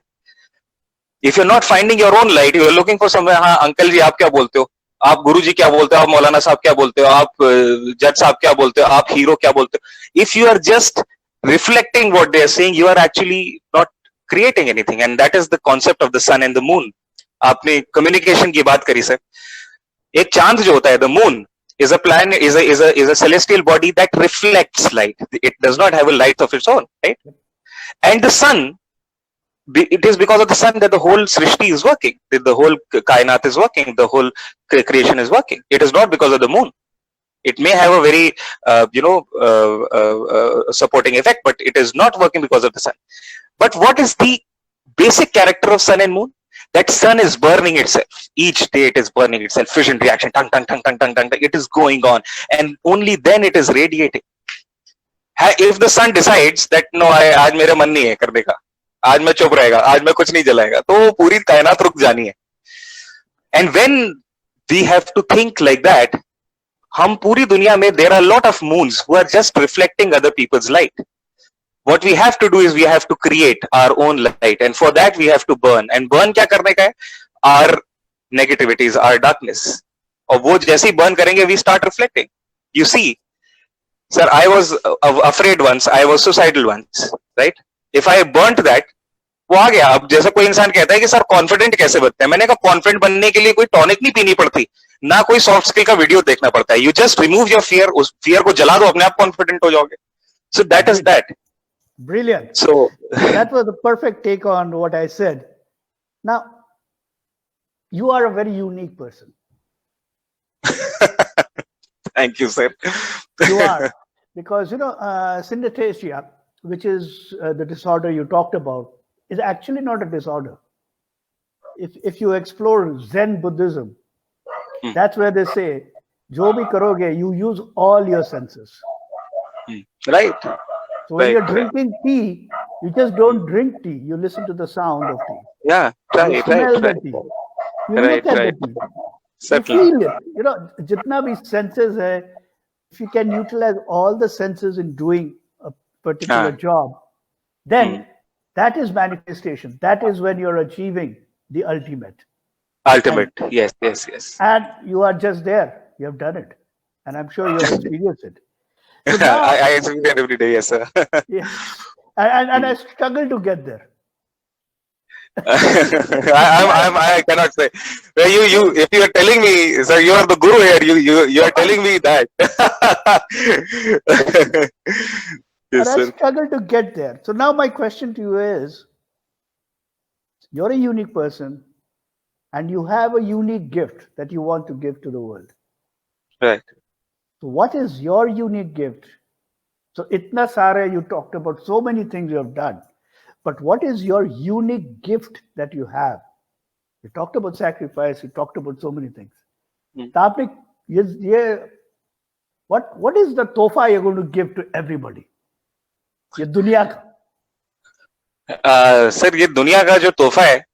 if you're not finding your own light, you are looking for somewhere. हाँ uncle जी आप क्या बोलते हो, आप गुरुजी क्या बोलते हो, आप मौलाना साहब क्या बोलते हो, आप जज साहब क्या बोलते हो, आप हीरो क्या बोलते हो. If you are just reflecting what they are saying, you are actually not creating anything. And that is the concept of the sun and the moon. आपने communication की बात करी सर. एक चांद जो होता है, the moon is a planet, is a celestial body that reflects light. It does not have a light of its own, right? And the sun, it is because of the sun that the whole Srishti is working, that the whole Kainat is working, the whole creation is working. It is not because of the moon. It may have a very, supporting effect, but it is not working because of the sun. But what is the basic character of sun and moon? That sun is burning itself. Each day it is burning itself. Fission reaction, tung, tung, tung, tung, tung, tung, tung. It is going on. And only then it is radiating. If the sun decides that, no, आज मेरा मन नहीं है करने का, आज मैं चुप रहेगा, आज मैं कुछ नहीं जलाएगा, तो पूरी कायनात रुक जानी है. And when we have to think like that, हम पूरी दुनिया में, there are a lot of moons who are just reflecting other people's light. What we have to do is we have to create our own light, and for that we have to burn. And burn क्या करने का है? our negativities, our darkness. और वो जैसे ही burn करेंगे, we start reflecting. You see, sir, I was afraid once, I was suicidal once, right? If I burnt that, वो आ गया. अब जैसे कोई इंसान कहता है कि सर कॉन्फिडेंट कैसे बनते हैं, मैंने कहा कॉन्फिडेंट बनने के लिए कोई टॉनिक नहीं पीनी पड़ती, ना कोई सॉफ्ट स्किल का वीडियो देखना पड़ता है. You just remove your fear, उस फियर को जला दो, अपने आप कॉन्फिडेंट हो जाओगे. So that is that. Brilliant. So That was a perfect take on what I said. Now, you are a very unique person. thank you, sir. You are. Because, synesthesia, which is the disorder you talked about, is actually not a disorder. If you explore Zen Buddhism, that's where they say, jo bhi karoge, you use all your senses. Right. So when Right, you're drinking tea, you just don't drink tea. You listen to the sound of tea. Yeah. You Right. smell Right. the Right. tea. You Right, look at right. the tea. You Certainly. feel it. Jitna bhi senses hai, if you can utilize all the senses in doing a particular job, then that is manifestation. That is when you're achieving the ultimate. Ultimate. Yes. Yes. Yes. And you are just there. You have done it. And I'm sure you have experienced it. So now, I experience it every day. Yes, sir. yeah. And I struggle to get there. I cannot say. Well, if you are telling me, sir, you are the guru here. You are telling me that. And Yes, I sir. struggle to get there. So now my question to you is, you're a unique person and you have a unique gift that you want to give to the world. Right. So what is your unique gift? So itna sare, you talked about so many things you have done, but what is your unique gift that you have? You talked about sacrifice, you talked about so many things. Hmm. तो आपने what is the tofa you're going to give to everybody? ये दुनिया का. Sir ये दुनिया का जो तोहफा है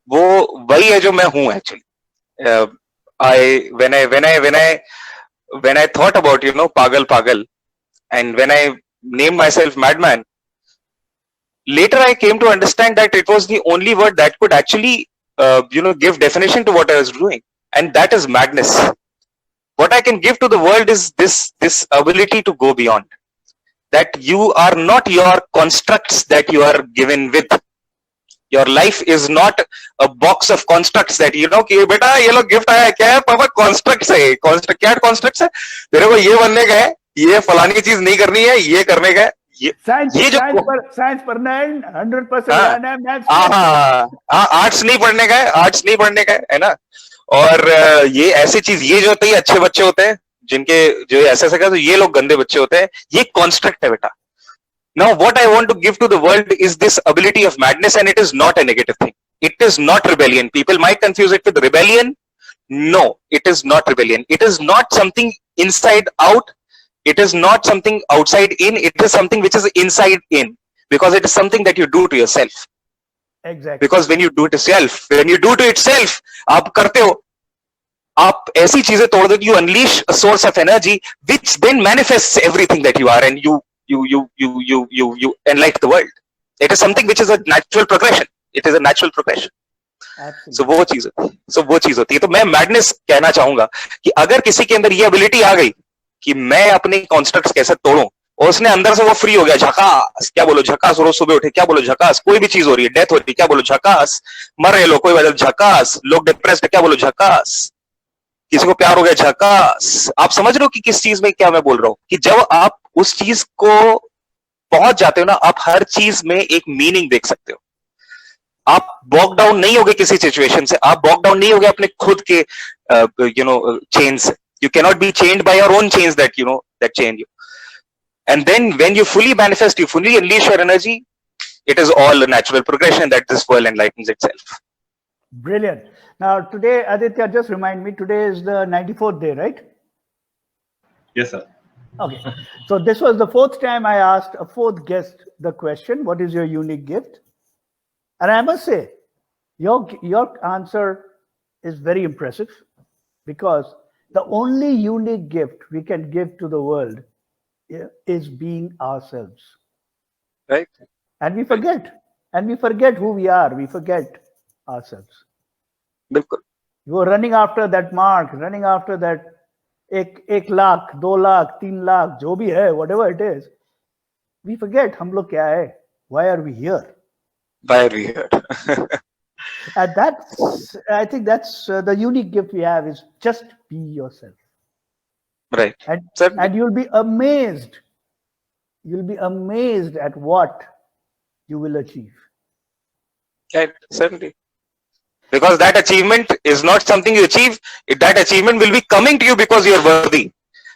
वो वही है जो मैं हूँ actually. When I thought about pagal and when I named myself madman, later I came to understand that it was the only word that could actually give definition to what I was doing, and that is madness. What I can give to the world is this ability to go beyond. That you are not your constructs that you are given with. Your life is not a box of constructs that कि बेटा ये लोग gift आया क्या है पापा constructs है. क्या constructs है? तेरे को ये बनने का है, ये फलानी चीज नहीं करनी है, ये करने का है. साइंस पढ़ना है 100% जाना है. मैथ्स आर्ट्स नहीं पढ़ने का है, है ना. और ये ऐसी चीज, ये जो होते हैं अच्छे बच्चे होते हैं जिनके जो ऐसे तो ये लोग गंदे बच्चे होते हैं. ये कॉन्स्ट्रक्ट है बेटा. Now what I want to give to the world is this ability of madness, and it is not a negative thing. It is not rebellion. People might confuse it with rebellion. No, it is not rebellion. It is not something inside out. It is not something outside in. It is something which is inside in, because it is something that you do to yourself. Exactly. Because when you do it to itself, आप करते हो, आप ऐसी चीजें तोड़ दो, you unleash a source of energy which then manifests everything that you are, and you enlighten the world. It is something which is a natural progression. It is a natural progression. Absolutely. So वो चीज होती है. तो मैं madness कहना चाहूंगा कि अगर किसी के अंदर ये एबिलिटी आ गई कि मैं अपने कॉन्स्ट्रक्ट्स कैसे तोड़ूं, और उसने अंदर से वो फ्री हो गया, झकास, क्या बोलो झकास, रोज सुबह उठे क्या बोलो झकास, कोई भी चीज हो रही है, डेथ हो रही है क्या बोलो झकास, मर रहे लोग कोई वजह झकास, लोग डिप्रेस्ड है क्या बोलो झकास, किसी को प्यार हो गया झकास. आप समझ रहे हो कि किस चीज में क्या मैं बोल रहा हूं, कि जब आप उस चीज को पहुंच जाते हो ना, आप हर चीज में एक मीनिंग देख सकते हो. आप बॉक डाउन नहीं होगे किसी सिचुएशन से, आप बॉक डाउन नहीं होगे अपने खुद के चेन से. You cannot be chained by your own chains that chain you. And then when you fully manifest, you fully unleash your energy, it is all a natural progression that this world enlightens itself. Brilliant. Now today, Aditya, just remind me, today is the 94th day, right? Yes, sir. Okay. So this was the fourth time I asked a fourth guest the question, what is your unique gift? And I must say, your answer is very impressive, because the only unique gift we can give to the world is being ourselves. Right? And we forget who we are. We forget ourselves. बिल्कुल. You were running after that mark, running after that 1 lakh, 2 lakh, 3 lakh, जो भी है, whatever it is. We forget हम लोग क्या है. Why are we here? Why are we here? And I think that's the unique gift we have is just be yourself. Right. And you'll be amazed. You'll be amazed at what you will achieve. Right. Certainly. Because that achievement is not something you achieve. That achievement will be coming to you because you are worthy.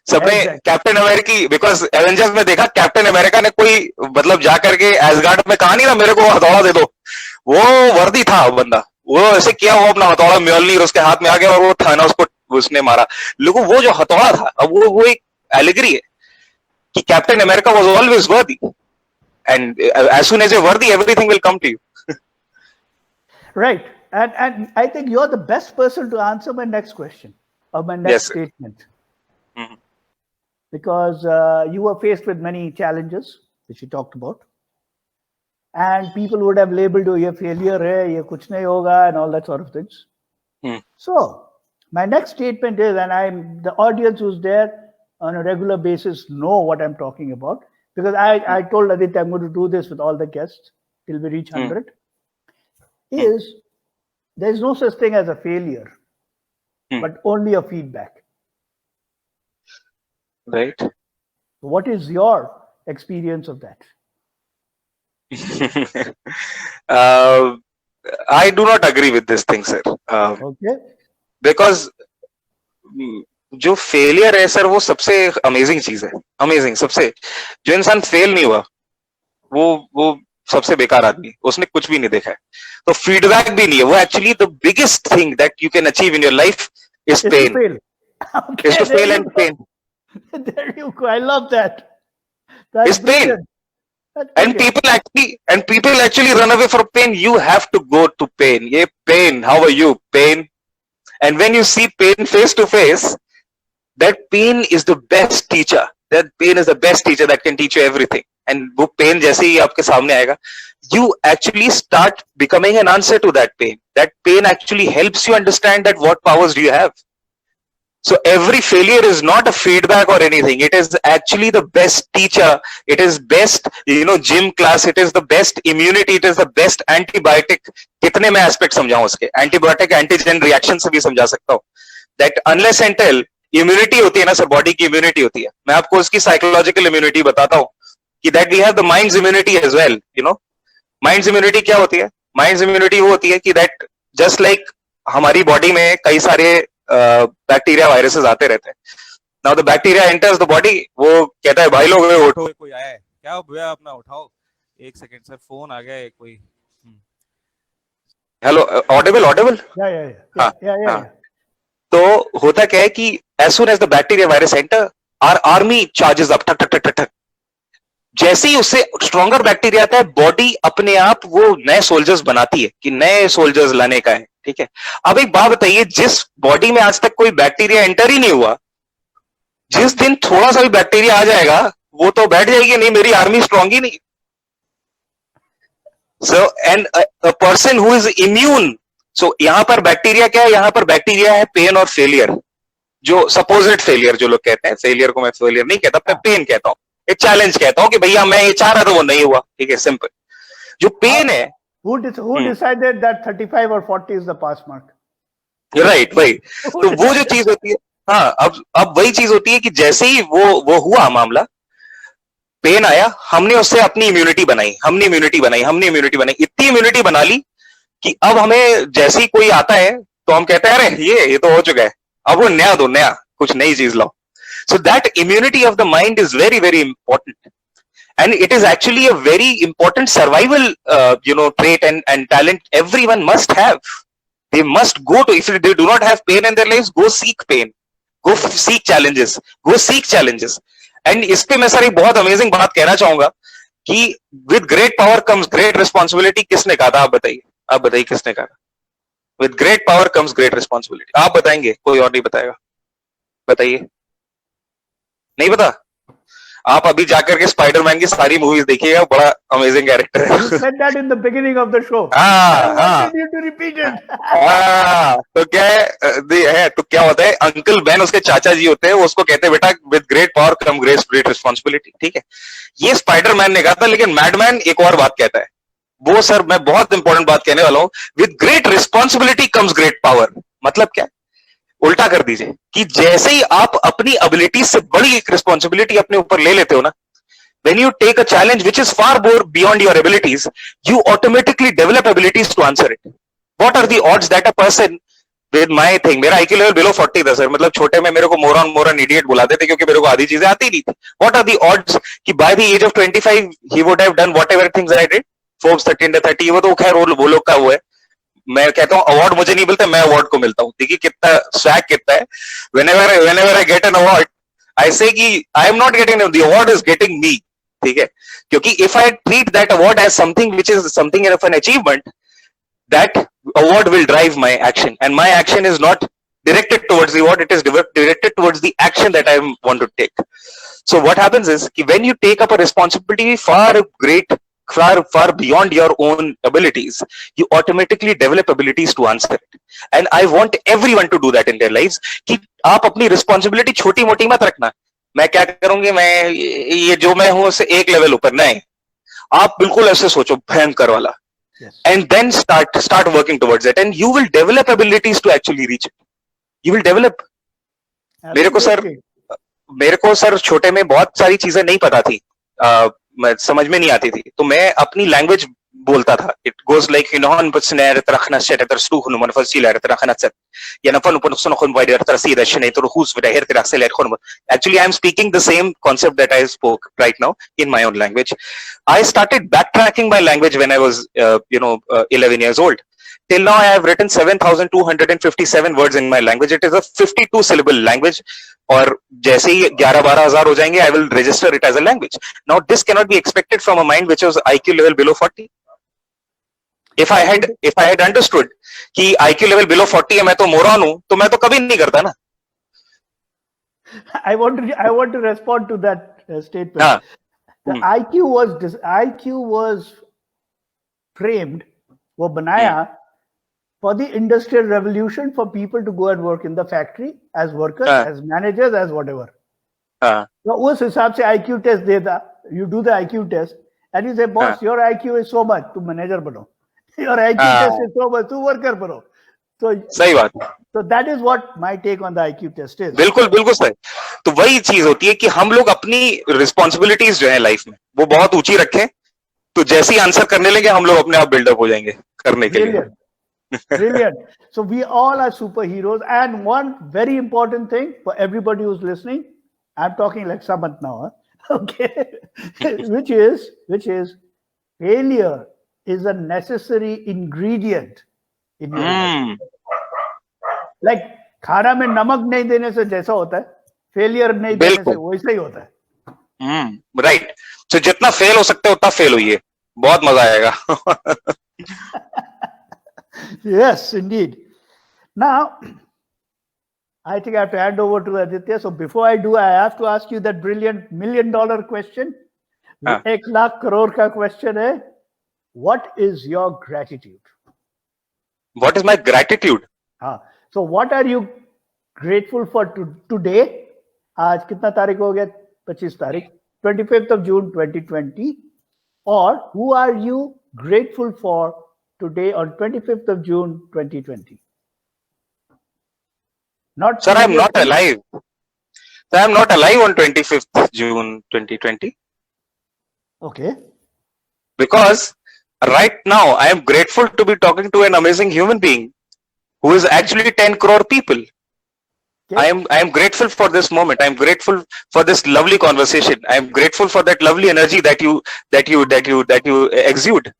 सबने captain अमेरिकी because Avengers में देखा captain America ने कोई मतलब जाकर के ash gourd में कहा नहीं ना मेरे को हथौड़ा दे दो, वो वर्दी था बंदा, वो ऐसे किया, वो अपना हथौड़ा म्योलनीर उसके हाथ में आ गया और वो था ना उसको उसने मारा. लेकिन वो जो हथौड़ा था अब वो एक एलिगरी है कि Captain America was always worthy and as soon as you worthy everything will come to you. Right. And I think you're the best person to answer my next question or my next statement. Mm-hmm. Because you were faced with many challenges, which you talked about. And people would have labeled you, ye failure hai, ye kuch nahi hoga, and all that sort of things. So, my next statement is, and the audience who's there on a regular basis know what I'm talking about. Because I told Aditya I'm going to do this with all the guests till we reach 100. Is there's no such thing as a failure, but only a feedback. Right. What is your experience of that? I do not agree with this thing, sir. Okay. Because जो failure है sir वो सबसे amazing चीज है. Amazing सबसे, जो इंसान fail नहीं हुआ वो सबसे बेकार आदमी, उसने कुछ भी नहीं देखा है. तो फीडबैक भी नहीं है. वो actually the biggest thing that you can achieve in your life is pain. Is to fail and pain. There you go. I love that. That's pain. And people actually run away from pain. You have to go to pain. Yeah, pain. How are you? Pain. And when you see pain face to face, that pain is the best teacher. That pain is the best teacher that can teach you everything. And वो pain जैसे ही आपके सामने आएगा, you actually start becoming an answer to that pain. That pain actually helps you understand that what powers do you have. So every failure is not a feedback or anything. It is actually the best teacher. It is best, gym class. It is the best immunity. It is the best antibiotic. कितने मैं aspect समझाऊं उसके? Antibiotic, antigen reaction से भी समझा सकता हूँ. That unless until immunity होती है ना सर, body की immunity होती है. मैं आपको उसकी psychological immunity बताता हूँ कि that we have the mind's immunity as well. Mind's immunity क्या होती है? Mind's immunity वो होती है कि that just like हमारी body में कई सारे बैक्टीरिया वायरसेस आते रहते हैं. Now the bacteria enters the body, वो कहता है भाई लोग उठो, कोई आया है क्या भैया, अपना उठाओ. एक सेकंड सर, फोन आ गया है कोई. Hello, audible? या. तो होता क्या है कि as soon as the bacteria virus enter, our army charges up, ठक ठक ठक ठक. जैसे ही उससे स्ट्रॉन्गर बैक्टीरिया आता है, बॉडी अपने आप वो नए सोल्जर्स बनाती है कि नए सोल्जर्स लाने का है. ठीक है. अब एक बात बताइए, जिस बॉडी में आज तक कोई बैक्टीरिया एंटर ही नहीं हुआ, जिस दिन थोड़ा सा भी बैक्टीरिया आ जाएगा, वो तो बैठ जाएगी, नहीं मेरी आर्मी स्ट्रांग ही नहीं. So and a person who is immune. So यहां पर बैक्टीरिया क्या है? यहां पर बैक्टीरिया है पेन और फेलियर. जो सपोजिट फेलियर जो लोग कहते हैं, फेलियर को मैं फेलियर नहीं कहता, मैं पेन कहता हूं, एक चैलेंज कहता हूं कि भैया मैं ये चाह रहा था वो नहीं हुआ. ठीक है, सिंपल. जो पेन है, who decided that 35 or 40 is the pass mark? Right, वही. तो वो जो चीज होती है, हाँ, अब वही चीज होती है कि जैसे ही वो हुआ मामला, पेन आया, हमने उससे अपनी इम्यूनिटी बनाई, हमने इम्यूनिटी बनाई, इतनी इम्यूनिटी बना ली कि अब हमें जैसे ही कोई आता है तो हम कहते हैं अरे ये तो हो चुका है, अब वो नया दो, नया कुछ नई चीज लाओ. So that immunity of the mind is very very important. And it is actually a very important survival, trait and talent everyone must have. They must go to, if they do not have pain in their lives, go seek pain. Go seek challenges. And इस पे मैं sir एक बहुत amazing बात कहना चाहूंगा कि with great power comes great responsibility. किसने कहा था? आप बताइए किसने कहा? With great power comes great responsibility. आप बताएंगे? कोई और नहीं बताएगा? बताइए. नहीं पता? आप अभी जाकर के स्पाइडरमैन की सारी मूवीज देखिएगा, बड़ा अमेजिंग कैरेक्टर है। You said that in the beginning of the show. हाँ I हाँ wanted you to repeat it. तो क्या है तो क्या होता है, अंकल बेन उसके चाचा जी होते हैं, वो उसको कहते हैं बेटा with great power come great responsibility, ठीक है। ये स्पाइडरमैन ने कहा था, लेकिन मैडमैन एक और बात कहता है, वो सर मैं बहुत इंपॉर्टेंट बात कहने वाला हूं, with great responsibility comes great power. मतलब क्या, उल्टा कर दीजिए कि जैसे ही आप अपनी एबिलिटी से बड़ी एक रिस्पॉन्सिबिलिटी अपने ऊपर ले लेते हो ना, when you take a challenge which is far more beyond your abilities, you automatically develop abilities to answer it. What are the odds that a person with my thing, मेरा IQ level below 40 था sir, मतलब छोटे में मेरे को मोरन idiot बुलाते थे क्योंकि मेरे को आधी चीजें आती नहीं थी। What are the odds कि by the age of 25 he would have done whatever things I did? Forbes 30 under 30, वो तो खैर वो लोग का वो है। मैं कहता हूँ अवार्ड मुझे नहीं मिलता, मैं अवार्ड को मिलता हूँ। देखिए कितना स्वैग कितना है। whenever I get an award, I say कि I am not getting the award is getting me, ठीक है। क्योंकि if I treat that award as something which is something of an achievement, that award will drive my action, and my action is not directed towards the award, it is directed towards the action that I want to take. So what happens is when you take up a responsibility far beyond your own abilities, you automatically develop abilities to answer it. And I want everyone to do that in their lives कि आप अपनी responsibility छोटी मोटी मत रखना, मैं क्या करूंगी, मैं ये जो मैं हूं उससे एक लेवल ऊपर नहीं, आप बिल्कुल ऐसे सोचो भयंकर वाला। Yes. And then start working towards it, and you will develop abilities to actually reach it. You will develop. Absolutely. मेरे को सर छोटे में बहुत सारी चीजें नहीं पता थी, मैं समझ में नहीं आती थी, तो मैं अपनी लैंग्वेज बोलता था। It goes like actually I am speaking the same concept that I spoke right now in my own language. I started backtracking my language when I was 11 years old. Till now I have written 7,257 words in my language. It is a 52 syllable language, और जैसे ही 11-12 हजार हो जाएंगे, I will register it as a language. Now this cannot be expected from a mind which was IQ level below 40. If I had understood कि IQ level below 40 है, मैं तो मोरन हूं, तो मैं तो कभी नहीं करता ना। I want to respond to that statement. हाँ. The IQ was framed, वो बनाया for the industrial revolution, for people to go and work in the factory as workers, as managers, as whatever. तो उस हिसाब से IQ test देता, you do the IQ test and you say, boss, your IQ is so much, तुम manager बनो. Your IQ test is so much, तुम worker बनो. तो सही बात। So that is what my take on the IQ test is. बिल्कुल बिल्कुल सही। तो वही चीज होती है कि हम लोग अपनी रिस्पॉन्सिबिलिटीज जो है लाइफ में वो बहुत ऊंची रखें, तो जैसे ही आंसर करने लगे हम लोग अपने आप बिल्डअप हो जाएंगे करने के लिए। Brilliant. So we all are superheroes. And one very important thing for everybody who's listening, I'm talking like Samant now, huh? Okay, which is failure is a necessary ingredient in your life. Like खाना में नमक नहीं देने से जैसा होता है, failure नहीं देने से वैसा ही होता है। राइट। तो जितना फेल हो सकते हो उतना फेल होइए, बहुत मजा आएगा। Yes, indeed. Now, I think I have to hand over to Aditya. So before I do, I have to ask you that brilliant $1 million question. एक लाख करोड़ का question है. What is your gratitude? What is my gratitude? So what are you grateful for today? आज कितना तारीख हो गया? 25 तारीख, 25th of June 2020. Or who are you grateful for today on 25th of June 2020? Not Sir, I'm not alive. Sir, I'm not alive on 25th June 2020. Okay. Because right now I am grateful to be talking to an amazing human being who is actually 10 crore people. Okay. I am grateful for this moment. I am grateful for this lovely conversation. I am grateful for that lovely energy that you exude.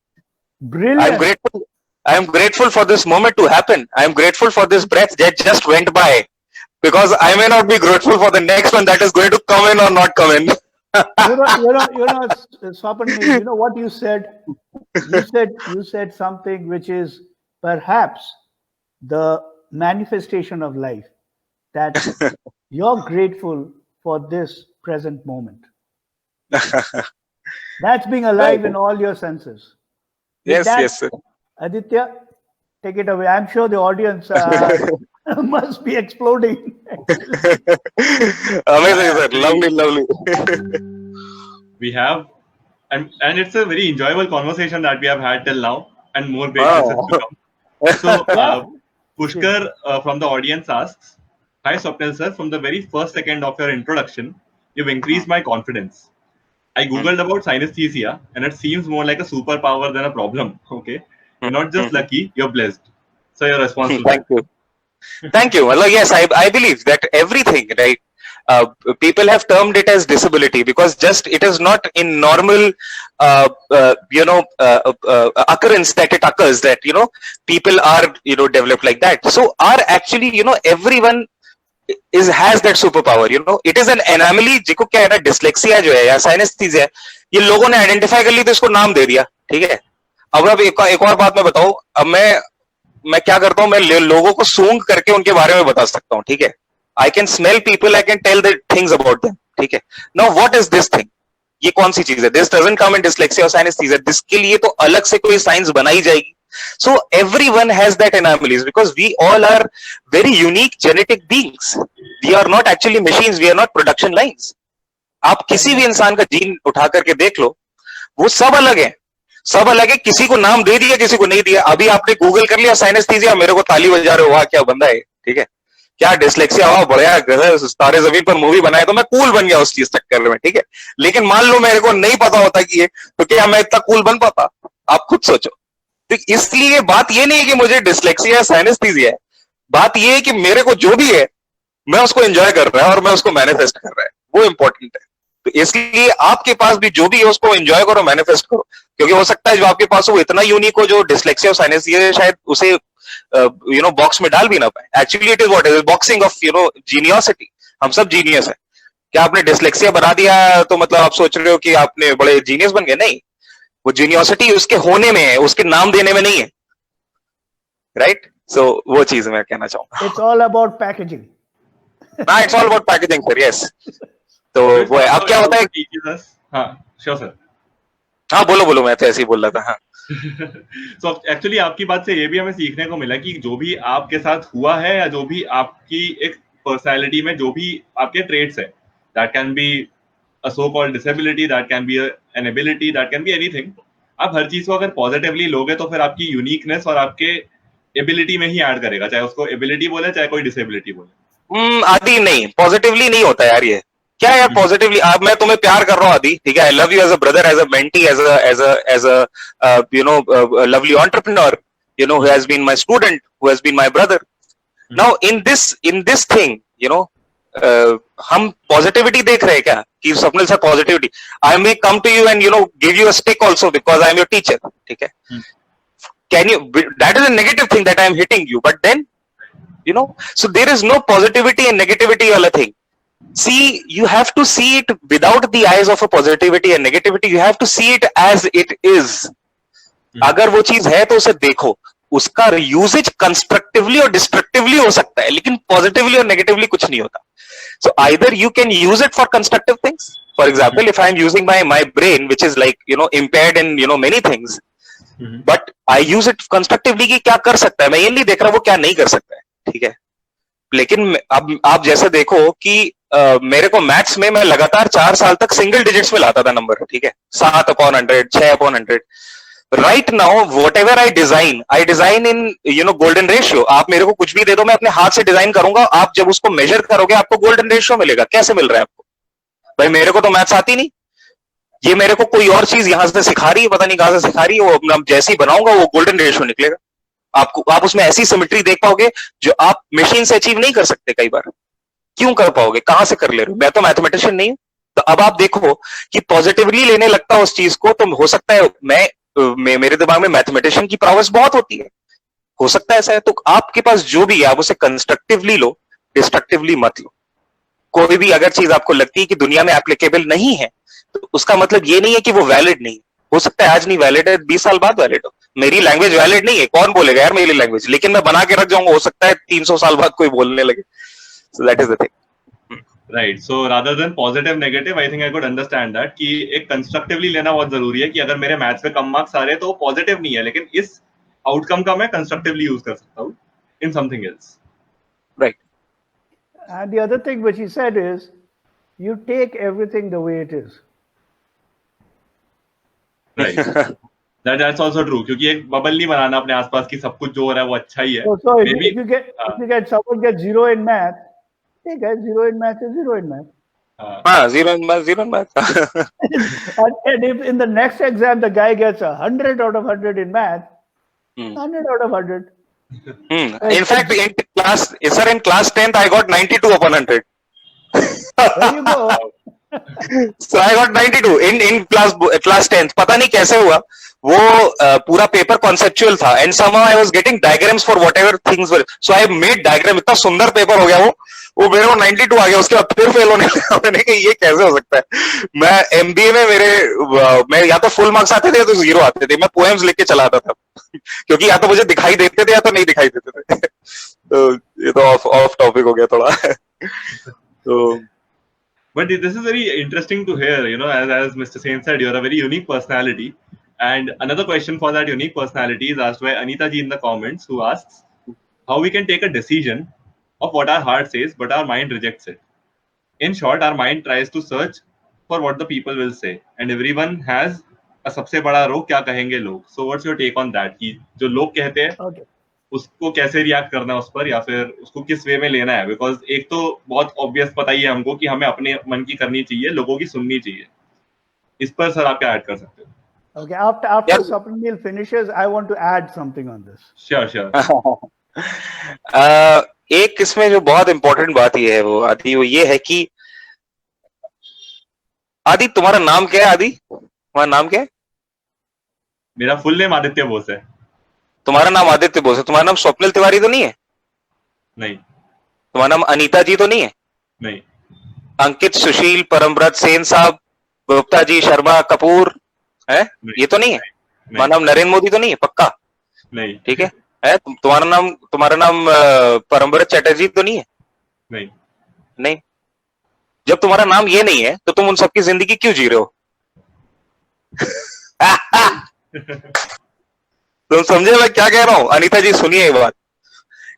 Brilliant. I am grateful for this moment to happen. I am grateful for this breath that just went by, because I may not be grateful for the next one that is going to come in or not come in. Swapan, you know what you said? You said something which is perhaps the manifestation of life, that you're grateful for this present moment. That's being alive in all your senses. With Yes, that, yes, sir. Aditya, take it away. I'm sure the audience must be exploding. Amazing, sir. Lovely, lovely. We have, and it's a very enjoyable conversation that we have had till now, and more great Wow. questions to come. So, Pushkar from the audience asks, "Hi Swapnil sir, from the very first second of your introduction, you've increased my confidence. I googled about synesthesia, and it seems more like a superpower than a problem. Okay, you're not just lucky, you're blessed. So your response to Thank that? you. Thank you. Well, yes, I believe that everything, right? People have termed it as disability because just it is not in normal, occurrence that it occurs that, people are, developed like that. So are actually, everyone has that superpower, it is an anomaly. जिको क्या है ना, dyslexia जो है या synesthesia, ये लोगों ने identify कर ली तो इसको नाम दे दिया, ठीक है. अब एक और बात मैं बताऊं, अब मैं क्या करता हूं, मैं लोगों को सूंघ करके उनके बारे में बता सकता हूं, ठीक है. I can smell people, I can tell the things about them, ठीक है. Now what is this thing? ये कौन सी चीज है? This doesn't come in dyslexia or synesthesia. इसके लिए तो अलग से कोई साइंस बनाई जाएगी. So everyone has that anomalies because we all are very unique genetic beings. We are not actually machines. We are not production lines. आप किसी भी इंसान का जीन उठा करके देख लो, वो सब अलग है, सब अलग है. किसी को नाम दे दिया, किसी को नहीं दिया. अभी आपने गूगल कर लिया साइनेस्थीसिया, मेरे को ताली बजा रहे हो, वाह क्या बंदा है, ठीक है. क्या डिस्लेक्सिया, वाह बढ़िया, तारे जमीन पर मूवी बनाए तो मैं कूल बन गया उस चीज चक्कर में, ठीक है. लेकिन मान लो मेरे को नहीं पता होता कि ये, तो क्या मैं इतना कूल बन पाता? आप खुद सोचो. तो इसलिए बात ये नहीं है कि मुझे डिस्लेक्सिया या साइनेस्थीसिया है, बात ये है कि मेरे को जो भी है मैं उसको एंजॉय कर रहा है और मैं उसको मैनिफेस्ट कर रहा है, वो इंपॉर्टेंट है. तो इसलिए आपके पास भी जो भी है उसको एंजॉय करो, मैनिफेस्ट करो, क्योंकि हो सकता है जो आपके पास हो वो इतना यूनिक हो, जो डिस्लेक्सिया और साइनेस्थीसिया शायद उसे बॉक्स में डाल भी ना पाए. Actually it is what is boxing of geniosity. हम सब जीनियस है. क्या आपने डिस्लेक्सिया बना दिया तो मतलब आप सोच रहे हो कि आपने बड़े जीनियस बन गए? नहीं, वो जीनियोसिटी उसके होने में है, उसके नाम देने में नहीं है, राइट. सो वो चीज मैं कहना चाहूंगा. It's all about packaging. हाँ, it's all about packaging sir. Yes, तो वो है. अब क्या होता है? हाँ, श्योर सर. हाँ बोलो, मैं तो ऐसे ही बोल रहा था. हाँ. So एक्चुअली आपकी बात से ये भी हमें सीखने को मिला कि जो भी आपके साथ हुआ है या जो भी आपकी एक पर्सनालिटी में जो भी आपके ट्रेट्स है, that can be a so called disability, that can be an ability, that can be anything. आप हर चीज को अगर पॉजिटिवली लोगे तो फिर आपकी यूनिकनेस और आपके एबिलिटी में ही ऐड करेगा, चाहे उसको एबिलिटी बोले चाहे कोई डिसेबिलिटी बोले. आदि नहीं, पॉजिटिवली नहीं होता यार. ये क्या यार पॉजिटिवली? अब मैं तुम्हें प्यार कर रहा हूँ आदि, ठीक है. I love you as a brother, as a mentee, as a lovely entrepreneur, who has been my student, who has been my brother. Now in this thing, हम पॉजिटिविटी देख रहे हैं क्या कि Swapnil sir positivity? I may come to you and give you a stick also because I am your teacher, ठीक है. Can you, that is a negative thing that I am hitting you, but then so there is no positivity and negativity wala thing. See, you have to see it without the eyes of a positivity and negativity. You have to see it as it is. अगर वो चीज है तो उसे देखो. उसका usage constructively और destructively हो सकता है, लेकिन पॉजिटिवली और नेगेटिवली कुछ नहीं होता. So either you can use it for constructive things. For example, if I am using my brain, which is like impaired in many things, but I use it constructively कि क्या कर सकता है, मैं ये नहीं देख रहा वो क्या नहीं कर सकता है, ठीक है. लेकिन अब आप जैसे देखो कि मेरे को मैथ्स में मैं लगातार 4 साल तक सिंगल डिजिट्स में लाता था नंबर, ठीक है. 7/100, 6/100. Right now what ever I design in golden ratio. आप मेरे को कुछ भी दे दो, मैं अपने हाथ से डिजाइन करूंगा. आप जब उसको मेजर करोगे आपको गोल्डन रेशियो मिलेगा. कैसे मिल रहा है आपको? भाई मेरे को तो मैथ्स आती नहीं, ये मेरे को कोई और चीज यहां से सिखा रही है, पता नहीं कहां से सिखा रही है. वो जैसे ही बनाऊंगा वो गोल्डन रेशियो निकलेगा. आप उसमें ऐसी सिमेट्री देख पाओगे जो आप मशीन से अचीव नहीं कर सकते. कई बार क्यों कर पाओगे? कहां से कर ले रहे हो? मैं तो मैथमेटिशियन नहीं हूं. तो अब आप देखो कि पॉजिटिवली लेने लगता है उस चीज को, तो हो सकता है मेरे दिमाग में मैथमेटिशियन की प्रॉवर्स बहुत होती है, हो सकता है ऐसा है. तो आपके पास जो भी है आप उसे कंस्ट्रक्टिवली लो, डिस्ट्रक्टिवली मत लो. कोई भी अगर चीज आपको लगती है कि दुनिया में एप्लीकेबल नहीं है, तो उसका मतलब ये नहीं है कि वो वैलिड नहीं. हो सकता है आज नहीं वैलिड है, 20 साल बाद वैलिड हो. मेरी लैंग्वेज वैलिड नहीं है, कौन बोलेगा यार मेरी लैंग्वेज, लेकिन मैं बना के रख जाऊंगा, हो सकता है 300 साल बाद कोई बोलने लगे. So that is the thing. Right, so rather than positive negative, I think I could understand that कि एक कंस्ट्रक्टिवली लेना बहुत जरूरी है कि अगर मेरे मैथ्स में कम मार्क्स आ रहे हैं तो वो पॉजिटिव नहीं है, लेकिन इस आउटकम का मैं कंस्ट्रक्टिवली यूज कर सकता हूँ in something else. Right. And the other thing which he said is, you take everything the way it is. Right, that's also true, क्योंकि एक बबल नहीं बनाना अपने आसपास की सब कुछ जो हो रहा है वो अच्छा ही है. So Maybe- if you get someone gets 0 in math, hey guys, 0 in math is 0 in math. हाँ, zero in math. And if in the next exam the guy gets 100 out of 100 in math, 100 out of 100. In fact, in class 10th, I got 92 upon 100. There you go. So I got 92 in class 10th. पता नहीं कैसे हुआ, वो पूरा paper conceptual था and somehow I was getting diagrams for whatever things were. So I made diagram, इतना सुंदर paper हो गया वो मेरे को 92 आ गया. उसके बाद फिर फेल होने लगा. मैंने कहा ये कैसे हो सकता है. मैं MBA में मैं या तो फुल मार्क्स आते थे या तो 0 आते थे. मैं पोएम्स लिख के चला आता था क्योंकि या तो मुझे दिखाई देते थे या तो नहीं दिखाई देते थे. तो ये तो ऑफ टॉपिक हो गया थोड़ा. तो But this is very interesting to hear, as Mr. Sain said, you're a very unique personality. And another question for that unique personality is asked by Anita ji in the comments, who asks how we can take a decision of what our heart says, but our mind rejects it. In short, our mind tries to search for what the people will say, and everyone has a सबसे बड़ा रोग क्या कहेंगे लोग. So what's your take on that? कि जो लोग कहते हैं Okay. उसको कैसे रिएक्ट करना है उस पर, या फिर उसको किस वे में लेना है. बिकॉज एक तो बहुत ऑब्वियस पता ही है हमको कि हमें अपने मन की करनी चाहिए, लोगों की सुननी चाहिए. इस पर सर आप क्या ऐड कर सकते हो? Okay. After Swapnil finishes, I want to add something on this. Sure. एक इसमें जो बहुत इंपॉर्टेंट बात ये है वो ये है कि आदि तुम्हारा नाम क्या है? आदि तुम्हारा नाम क्या है? मेरा फुल नेम आदित्य बोस है. तुम्हारा नाम आदित्य बोस है. तुम्हारा नाम स्वप्निल तिवारी तो नहीं है? नहीं. तुम्हारा नाम अनीता जी तो नहीं है? नहीं. अंकित, सुशील, परमव्रत, सेन साहब, गुप्ता जी, शर्मा, कपूर है? ये तो नहीं है? तुम्हारा नाम नरेंद्र मोदी तो नहीं है? पक्का? नहीं. ठीक है. तुम्हारा नाम परमव्रत चैटर्जी तो नहीं है? नहीं. नहीं. जब तुम्हारा नाम ये नहीं है तो तुम उन सबकी जिंदगी क्यों जी रहे हो? तुम समझे मैं क्या कह रहा हूं? अनीता जी सुनिए ये बात,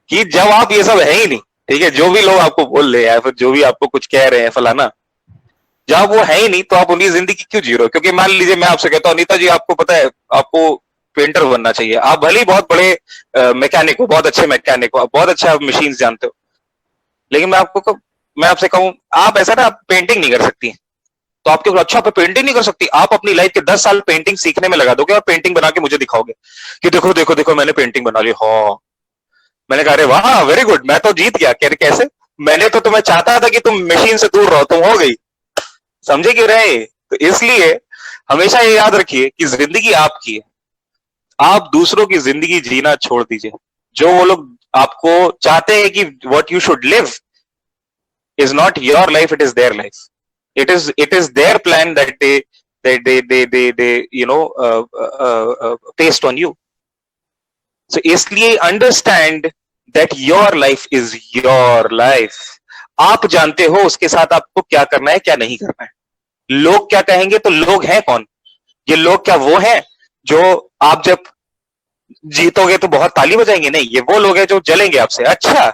कि जब आप ये सब है ही नहीं, ठीक है, जो भी लोग आपको बोल रहे हैं फिर जो भी आपको कुछ कह रहे हैं फलाना, जब वो है ही नहीं तो आप उनकी जिंदगी क्यों जी रहे हो? क्योंकि मान लीजिए मैं आपसे कहता हूं अनीता जी आपको पता है आपको पेंटर बनना चाहिए, आप भले ही बहुत बड़े मैकेनिक हो, बहुत अच्छे मैकेनिक हो, आप बहुत अच्छा मशीन जानते हो, लेकिन मैं आपसे कहूं आप ऐसा ना आप पेंटिंग नहीं कर सकती, तो आपके अच्छा पे पेंटिंग नहीं कर सकती, आप अपनी लाइफ के 10 साल पेंटिंग सीखने में लगा दोगे और पेंटिंग बना के मुझे दिखाओगे कि देखो देखो देखो मैंने पेंटिंग बना ली. हाँ, मैंने कहा अरे वाह वेरी गुड, मैं तो जीत गया. कह रहे कैसे? मैंने तो तुम्हें चाहता था कि तुम मशीन से दूर रहो, तुम हो गई. समझे कि रहे? तो इसलिए हमेशा ये याद रखिए कि जिंदगी आपकी है, आप दूसरों की जिंदगी जीना छोड़ दीजिए. जो वो लोग आपको चाहते हैं कि what you should live is not your life, it is their life. It is their plan that they placed on you. So इसलिए understand that your life is your life. आप जानते हो उसके साथ आपको क्या करना है क्या नहीं करना है. लोग क्या कहेंगे तो लोग हैं कौन? ये लोग क्या वो हैं जो आप जब जीतोगे तो बहुत ताली बजाएंगे? नहीं, ये वो लोग हैं जो जलेंगे आपसे. अच्छा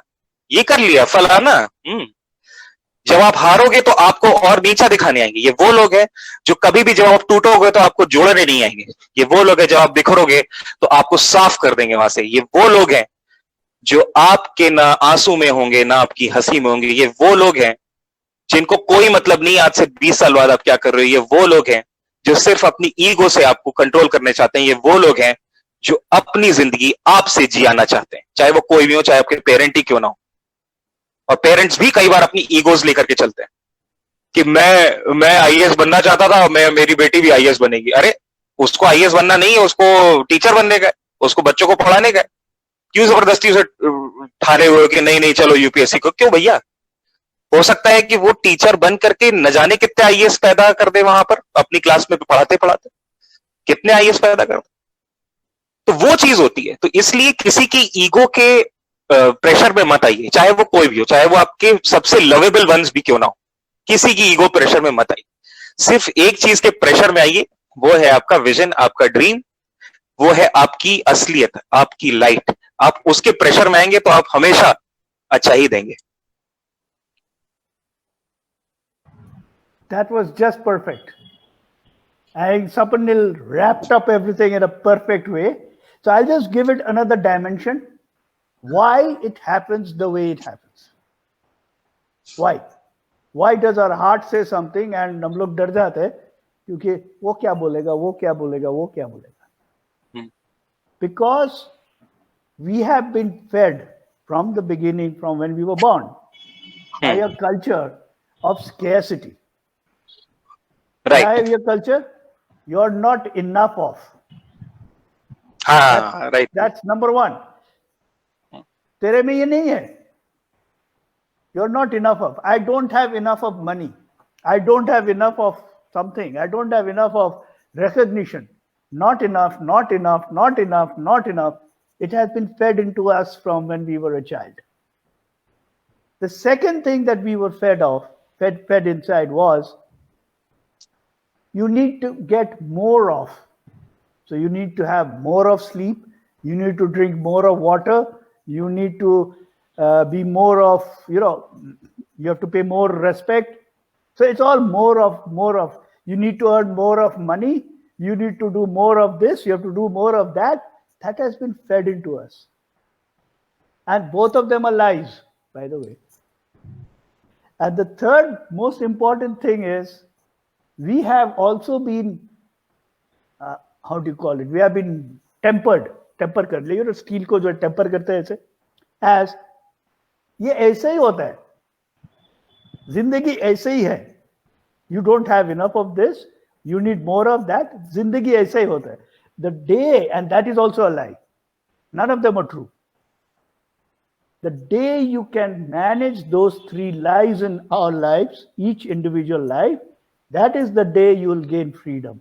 ये कर लिया फलाना. जब आप हारोगे तो आपको और नीचा दिखाने आएंगे. ये वो लोग हैं जो कभी भी जब आप टूटोगे तो आपको जोड़ने नहीं आएंगे. ये वो लोग हैं जब आप बिखरोगे तो आपको साफ कर देंगे वहां से. ये वो लोग हैं जो आपके ना आंसू में होंगे ना आपकी हंसी में होंगे. ये वो लोग हैं जिनको कोई मतलब नहीं आज से 20 साल बाद आप क्या कर रहे हो. ये वो लोग हैं जो सिर्फ अपनी ईगो से आपको कंट्रोल करने चाहते हैं. ये वो लोग हैं जो अपनी जिंदगी आपसे जियाना चाहते हैं, चाहे वो कोई भी हो, चाहे आपके पेरेंट ही क्यों ना हो. और पेरेंट्स भी कई बार अपनी ईगोज लेकर के चलते हैं कि मैं आईएएस बनना चाहता था, मेरी बेटी भी आईएएस बनेगी. अरे उसको आईएएस बनना नहीं है, उसको टीचर बनने का, उसको बच्चों को पढ़ाने का. क्यों जबरदस्ती उसे ठाने हुए कि नहीं चलो यूपीएससी को? क्यों भैया? हो सकता है कि वो टीचर बन करके न जाने कितने आईएएस पैदा कर दे वहां पर अपनी क्लास में पढ़ाते पढ़ाते. कितने आईएएस पैदा कर दे. तो वो चीज होती है. तो इसलिए किसी की ईगो के प्रेशर में मत आइए, चाहे वो कोई भी हो, चाहे वो आपके सबसे लवेबल वंस भी क्यों ना हो. किसी की ईगो प्रेशर में मत आइए, सिर्फ एक चीज के प्रेशर में आइए, वो है आपका विजन, आपका ड्रीम, वो है आपकी असलियत, आपकी लाइट। आप उसके प्रेशर में आएंगे तो आप हमेशा अच्छा ही देंगे। That was just perfect. I think Sapanil wrapped up everything in a perfect way. So I'll just give it another dimension. Why it happens the way it happens. Why? Why does our heart say something and हम लोग डर जाते हैं क्योंकि वो क्या बोलेगा, वो क्या बोलेगा, वो क्या बोलेगा? Because we have been fed from the beginning, from when we were born, by a culture of scarcity. Right. Why your culture? You're not enough of. Right. That's number one. तेरे में ये नहीं है. You're not enough of. I don't have enough of money. I don't have enough of something. I don't have enough of recognition. Not enough, not enough, not enough, not enough. It has been fed into us from when we were a child. The second thing that we were fed inside was, you need to get more of. So you need to have more of sleep. You need to drink more of water. You need to be more of, you have to pay more respect. So it's all more of. You need to earn more of money. You need to do more of this. You have to do more of that. That has been fed into us. And both of them are lies, by the way. And the third most important thing is, we have also been, how do you call it? We have been tempered. Temper कर लिया, steel को जो temper करते हैं ऐसे, as ये ऐसे ही होता है, जिंदगी ऐसे ही है. You don't have enough of this. You need more of that. जिंदगी ऐसे ही होता है. The day, and that is also a lie. None of them are true. The day you can manage those three lies in our lives, each individual life, that is the day you will gain freedom.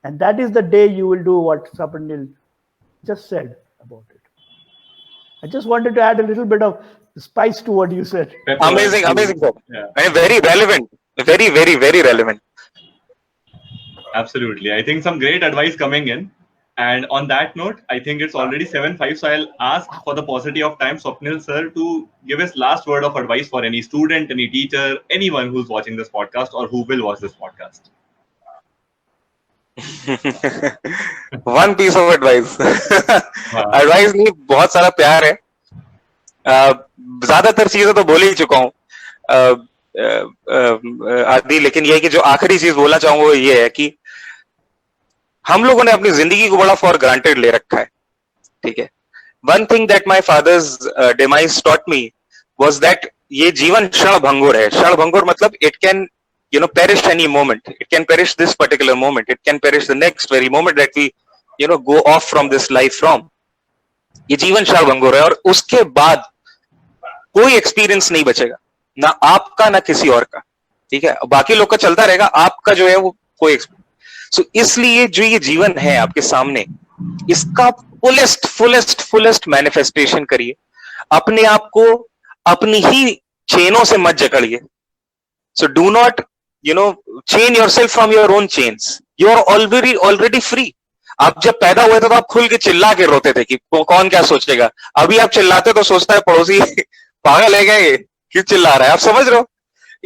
And that is the day you will do what Sapanil just said about it. I just wanted to add a little bit of spice to what you said. Amazing, sir. Yeah. And very relevant. Very, very, very relevant. Absolutely. I think some great advice coming in. And on that note, I think it's already 7:05. So I'll ask, for the paucity of time, Swapnil sir to give his last word of advice for any student, any teacher, anyone who's watching this podcast or who will watch this podcast. One piece of advice. Advice नहीं, बहुत सारा प्यार है. ज्यादातर चीजें तो बोल ही चुका हूँ आदि, लेकिन ये कि जो आखिरी चीज बोलना चाहूंगा वो ये है कि हम लोगों ने अपनी जिंदगी को बड़ा फॉर ग्रांटेड ले रखा है. ठीक है. One thing that my father's demise taught me was that ये जीवन क्षण भंगुर है. क्षण भंगुर मतलब it can perish any moment. It can perish this particular moment. It can perish the next very moment that we go off from this life from. ये जीवन क्षण भंगुर है और उसके बाद कोई एक्सपीरियंस नहीं बचेगा, ना आपका ना किसी और का. ठीक है. बाकी लोग का चलता रहेगा, आपका जो है वो कोई एक्सपीरियंस. सो इसलिए जो ये जीवन है आपके सामने, इसका फुलेस्ट मैनिफेस्टेशन करिए. अपने आप को अपनी ही चेनों से मत जकड़िए. So do not, chain yourself from your own chains. You are already free. आप जब पैदा हुए थे तो आप खुल के चिल्ला के रोते थे कि कौन क्या सोचेगा. अभी आप चिल्लाते तो सोचता है पड़ोसी पागल है क्या, ये क्यों चिल्ला रहा है. आप समझ रहे हो.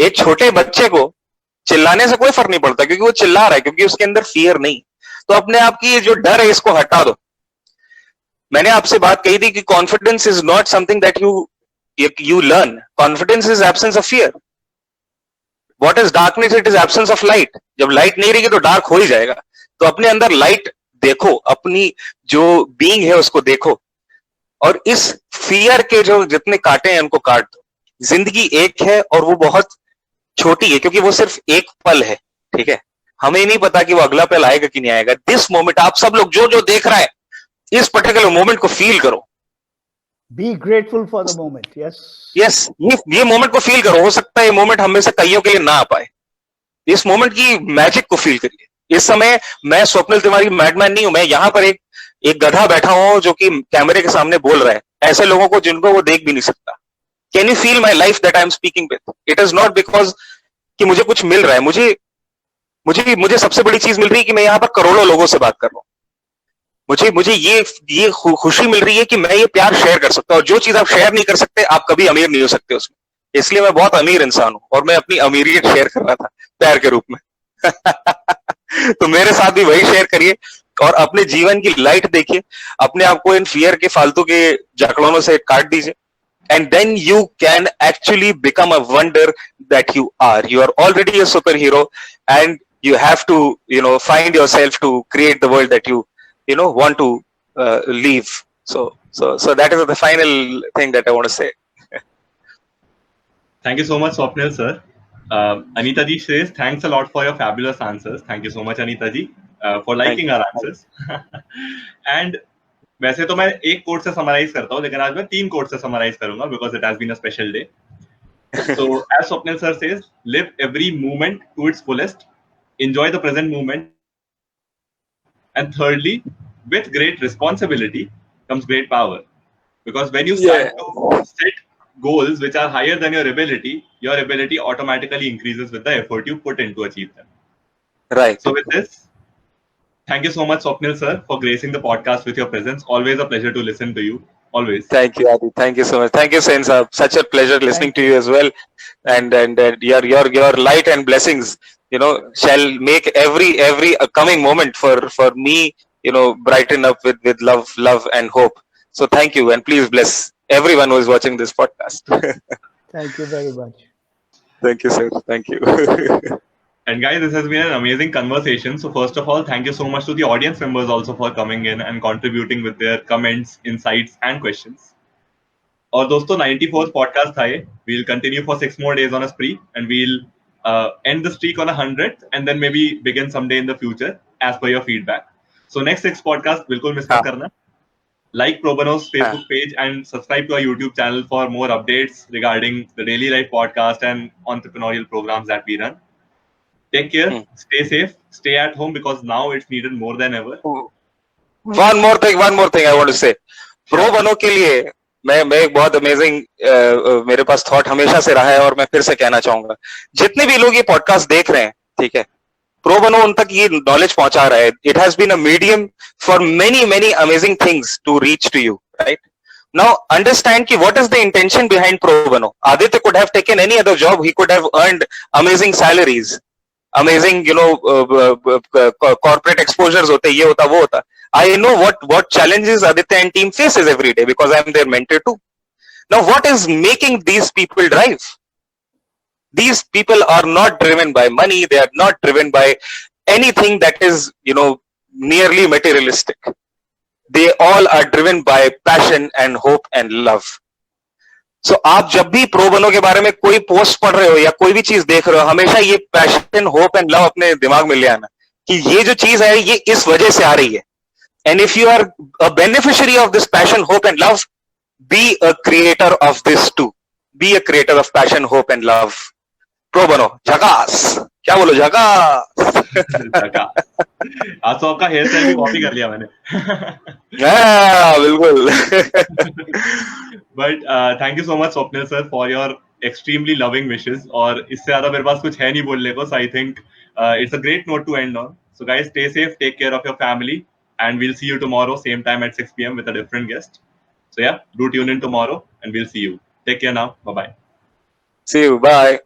एक छोटे बच्चे को चिल्लाने से कोई फर्क नहीं पड़ता क्योंकि वो चिल्ला रहा है, क्योंकि उसके अंदर फियर नहीं. तो अपने आप की जो डर है इसको हटा दो. मैंने आपसे बात कही थी कि confidence is not something that you learn. Confidence is absence of fear. What is darkness? It is absence of light. जब लाइट नहीं रहेगी तो डार्क हो ही जाएगा. तो अपने अंदर लाइट देखो, अपनी जो बीइंग है उसको देखो, और इस फियर के जो जितने कांटे हैं उनको काट दो. जिंदगी एक है और वो बहुत छोटी है क्योंकि वो सिर्फ एक पल है. ठीक है. हमें नहीं पता कि वो अगला पल आएगा कि नहीं आएगा. दिस मोमेंट, आप सब लोग जो देख रहा है, इस पर्टिकुलर मोमेंट को फील करो. Be grateful for the moment. Yes. ये मोमेंट को फील करो. हो सकता है ये मोमेंट हम में से कईयों के लिए ना आ पाए. इस मोमेंट की मैजिक को फील करिए. इस समय मैं स्वप्निल तिवारी मैडमैन नहीं हूं. मैं यहाँ पर एक गधा बैठा हूं जो कि कैमरे के सामने बोल रहा है ऐसे लोगों को जिनको वो देख भी नहीं सकता. Can you feel my life that I am speaking with? It is not because कि मुझे कुछ मिल रहा है, मुझे सबसे बड़ी चीज मिल रही है कि मैं यहाँ पर करोड़ों लोगों से बात कर रहा हूँ। मुझे ये खुशी मिल रही है कि मैं ये प्यार शेयर कर सकता हूँ, और जो चीज आप शेयर नहीं कर सकते आप कभी अमीर नहीं हो सकते उसमें। इसलिए मैं बहुत अमीर इंसान हूँ और मैं अपनी अमीरियत शेयर कर रहा था प्यार के रूप में। तो मेरे साथ भी वही शेयर करिए और अपने जीवन की लाइट देखिए, अपने आप को इन फियर के फालतू के जकड़ों से काट दीजिए, and then you can actually become a wonder that you are. You are already a superhero, and you have to, find yourself to create the world that you want to leave. So that is the final thing that I want to say. Thank you so much, Swapnil sir. Anita ji says, thanks a lot for your fabulous answers. Thank you so much, Anita ji, for liking our answers. And वैसे तो मैं एक coat से summarise करता हूँ, लेकिन आज मैं 3 कोट से समराइज करूंगा because it has been a special day. So as Swapnil sir says, live every moment to its fullest, enjoy the present moment, and thirdly, with great responsibility comes great power. Because when you start to set goals which are higher than your ability automatically increases with the effort you put in to achieve them. Right. So with this, thank you so much, Swapnil sir, for gracing the podcast with your presence. Always a pleasure to listen to you. Always. Thank you, Adi. Thank you so much. Thank you, Sen Saab. Such a pleasure listening to you as well. And your light and blessings, shall make every coming moment for me, brighten up with love and hope. So thank you, and please bless everyone who is watching this podcast. Thank you very much. Thank you, sir. Thank you. And guys, this has been an amazing conversation. So first of all, thank you so much to the audience members also for coming in and contributing with their comments, insights, and questions. और दोस्तों 94th podcast था ये. We'll continue for 6 more days on a spree, and we'll end the streak on 100th, and then maybe begin someday in the future as per your feedback. So next 6 podcast बिल्कुल miss मत करना. Like Pro Bono's Facebook page and subscribe to our YouTube channel for more updates regarding the Daily Life podcast and entrepreneurial programs that we run. Take care, stay safe, stay at home because now it's needed more than ever. One more thing I want to say. Pro Bono के लिए मैं एक बहुत amazing मेरे पास thought हमेशा से रहा है और मैं फिर से कहना चाहूंगा, जितने भी लोग ये पॉडकास्ट देख रहे हैं, ठीक है, प्रो बनो उन तक ये नॉलेज पहुंचा रहा है. It has been a medium for many amazing things to reach to you, right? Now understand कि what is the intention behind pro बनो. Aditya could have taken any other job, he could have earned amazing salaries, amazing corporate exposures होते, ये होता वो होता. I know what challenges Aditya and team faces every day because I am their mentor too. Now, what is making these people drive? These people are not driven by money. They are not driven by anything that is, nearly materialistic. They all are driven by passion and hope and love. So, आप जब भी pro बनो के बारे में कोई post पढ़ रहे हो या कोई भी चीज देख रहे हो, हमेशा ये पैशन, होप एंड लव अपने दिमाग में ले आना कि ये जो चीज है ये इस वजह से आ रही है. And if you are a beneficiary of this passion, hope and love, be a creator of this too. Be a creator of passion, hope and love. Pro bono, झकास. क्या बोलो, झकास. आज तो आपका हेयर स्टाइल भी कॉपी कर लिया मैंने. हाँ, बिल्कुल. But thank you so much, Swapnil sir, for your extremely loving wishes. और इससे ज्यादा मेरे पास कुछ है नहीं बोलने को. So I think it's a great note to end on. So guys, stay safe, take care of your family. And we'll see you tomorrow, same time at 6 p.m. with a different guest. So yeah, do tune in tomorrow and we'll see you. Take care now. Bye-bye. See you. Bye.